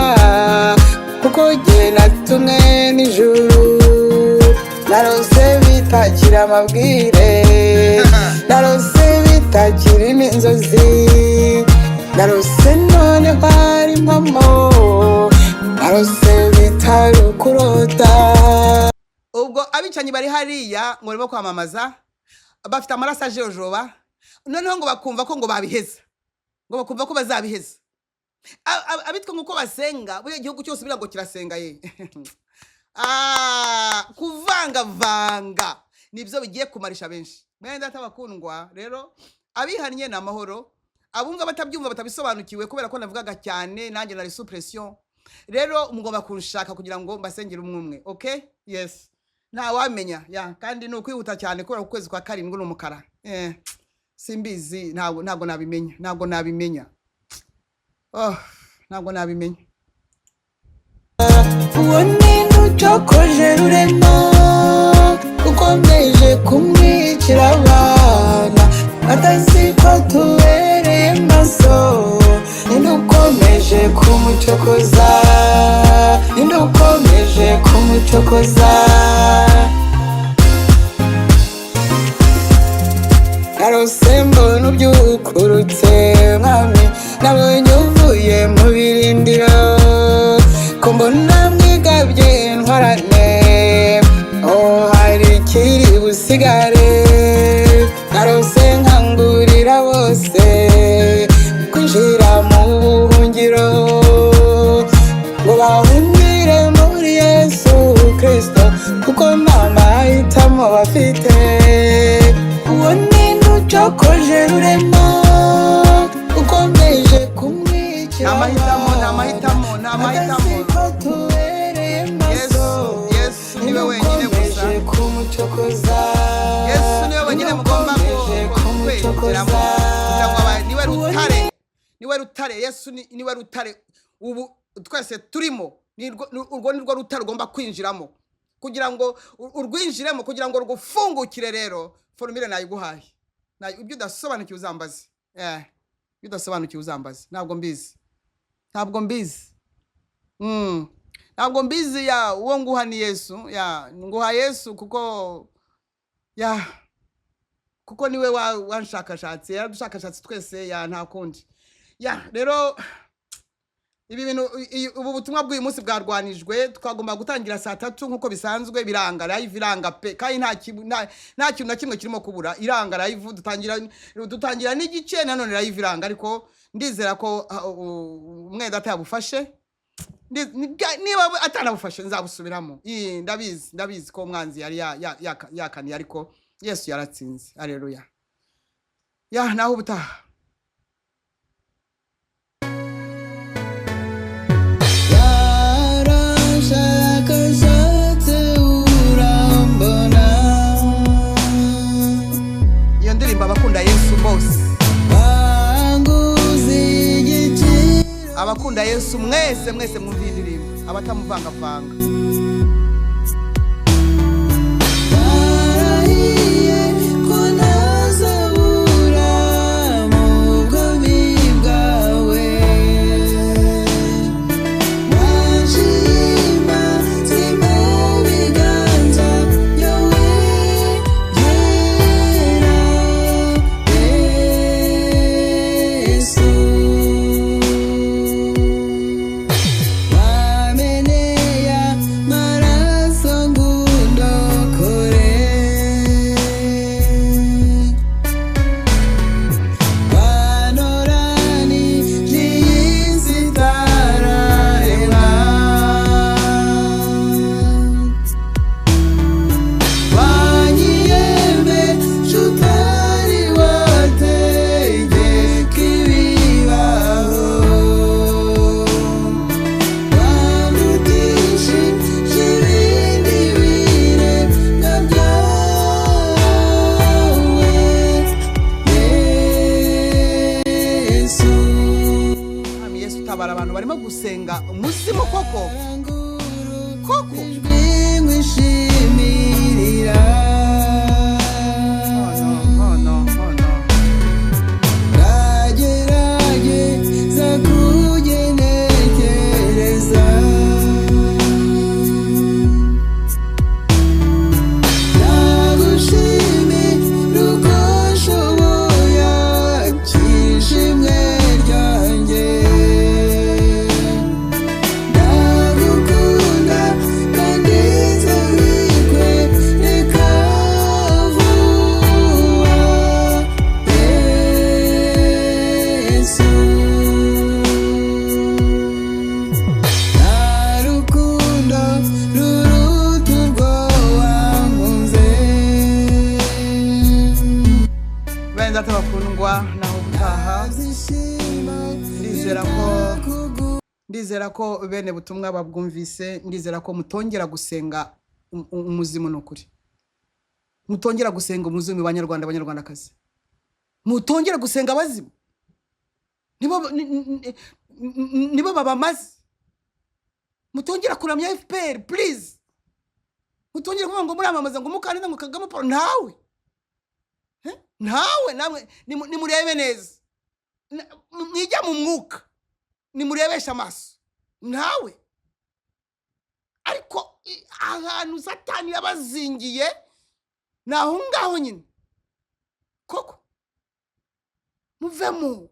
kuko jye natumwe n'ijuru narose bitakira amabwire narose bitakira inzozi narose none hari impamo narose bitari ukurota. ubwo abicanyi bari hariya ngo barimo kwamamaza bafite amaraso ajojoba noneho ngo bakumva ko ngo babiheza ngo bakumva ko bazabiheza abitwa nk'uko basenga buri gihugu cyose birago kirasenga ye kuvangavanga nibyo bigiye kumarisha benshi mwene data bakundwa rero abihannye na amahoro abumva batabyumva batabisobanukiwe kubera ko navugaga cyane nanjye nari suppression rero mugomba kunshaka kugira ngo mbasengere umwe okay yes nta wamenya ya kandi no kwihuta cyane kubera ukwezi kwa karindwi n'umukara simbizi ntabwo nabimenya ntabwo nabimenya ubone n'ucokoje rurema ukomeje kumwicira abana atazi ko tubereye maso ninde ukomeje kumucokoza ninde ukomeje kumucokoza narose mbona ubyukurutse mwami nabonye uvuye mu birindiro ko mbona mwigabye ntwarane hari ikiri busigare narose nkangurira bose kwinjira mu buhungiro ngo bahungire muri Yesu Kristo kuko nta mahitamo bafite ubone n'ucokoje rurema ukomeje kumwicira nta mahitamo Yesu niwe wenyine gusa Yesu niwe wenyine mugomba kumucokoza niwe rutare Yesu niwe rutare ubu twese turimo urwo nirwo rutare ugomba kwinjiramo kugira ngo urwinjiremo kugira ngo rugufungukire rero formule nayiguhaye ibyo udasobanukiwe uzambaze ibyo udasobanukiwe uzambaze ntabwo mbizi ya uwo nguha ni Yesu nguha Yesu kuko niwe wanshakashatse yaradushakashatse twese nta kundi rero ibi bintu ubu butumwa bw'uyu munsi bwarwanijwe twagomba gutangira saa 3 nkuko bisanzwe biranga live iranga pe kandi nta kintu na kimwe kirimo kubura iranga live dutangira n'igice nanone live iranga ariko ndizera ko umwe data yabufashe niba atanabufashe nzabusubiramo ndabizi ko umwanzi yari yakaniye ariko Yesu yaratsinze haleluya naho ubutaha iyo ndirimbo abakunda Yesu bose abakunda Yesu mwese mwumva indirimbo abatamuvangavanga gusenga umuzimu koko ndizera ko bene butumwa babwumvise, ndizera ko mutongera gusenga umuzimu nukuri, mutongera gusenga umuzimu banyarwanda banyarwandakazi, mutongera gusenga abazimu nibo babamaze, mutongera kuramya FPR please, mutongera kuvuga ngo muramamaza ngo mukandida ngo Kagame Paul, ntawe namwe nimurebe neza, mwijya mu mwuka nimurebesha amaso, ntawe. Ariko ahantu Satani yabazingiye naho ngaho nyine koko muvemo,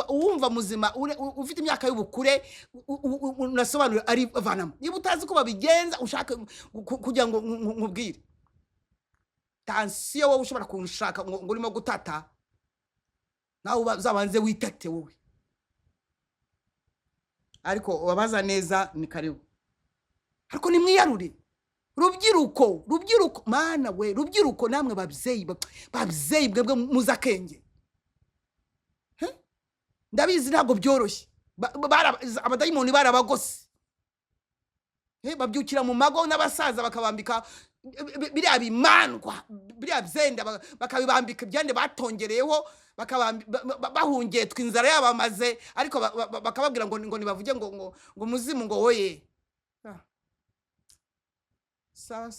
uwumva muzima ufite imyaka y'ubukure unasobanura ari vanamo, niba utazi ko babigenza ushaka kugira ngo nkubwire tansiyo wowe ushobora kunshaka ngo urimo gutata, nawe uzabanze witate wowe, ariko ubabaza neza ni karibu. Ariko nimwiyarure rubyiruko mana we, rubyiruko namwe babyeyi bwebwe muzakenge, ndabizi ntabwo byoroshye, abadayimoni barabagose, babyukira mu mago n'abasaza bakabambika biriya bimandwa biriya byenda, bakabibambika ibyande batongereyeho, bahungetwa inzara yabamaze, ariko bakababwira ngo nibavuge ngo muzimu ngo woye. Sawa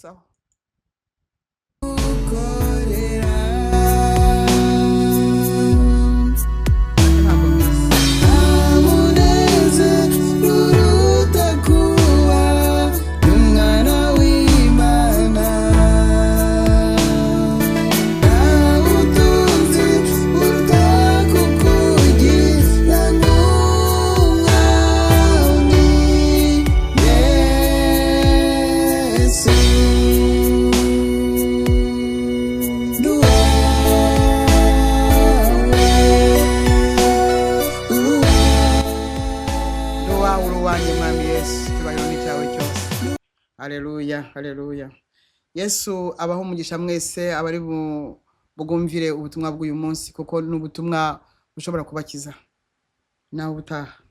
Haleluya. Yesu abaho umugisha mwese abari bugumvire ubutumwa bw'uyu munsi, kuko n'ubutumwa bushobora kubakiza. Naho ubutaha.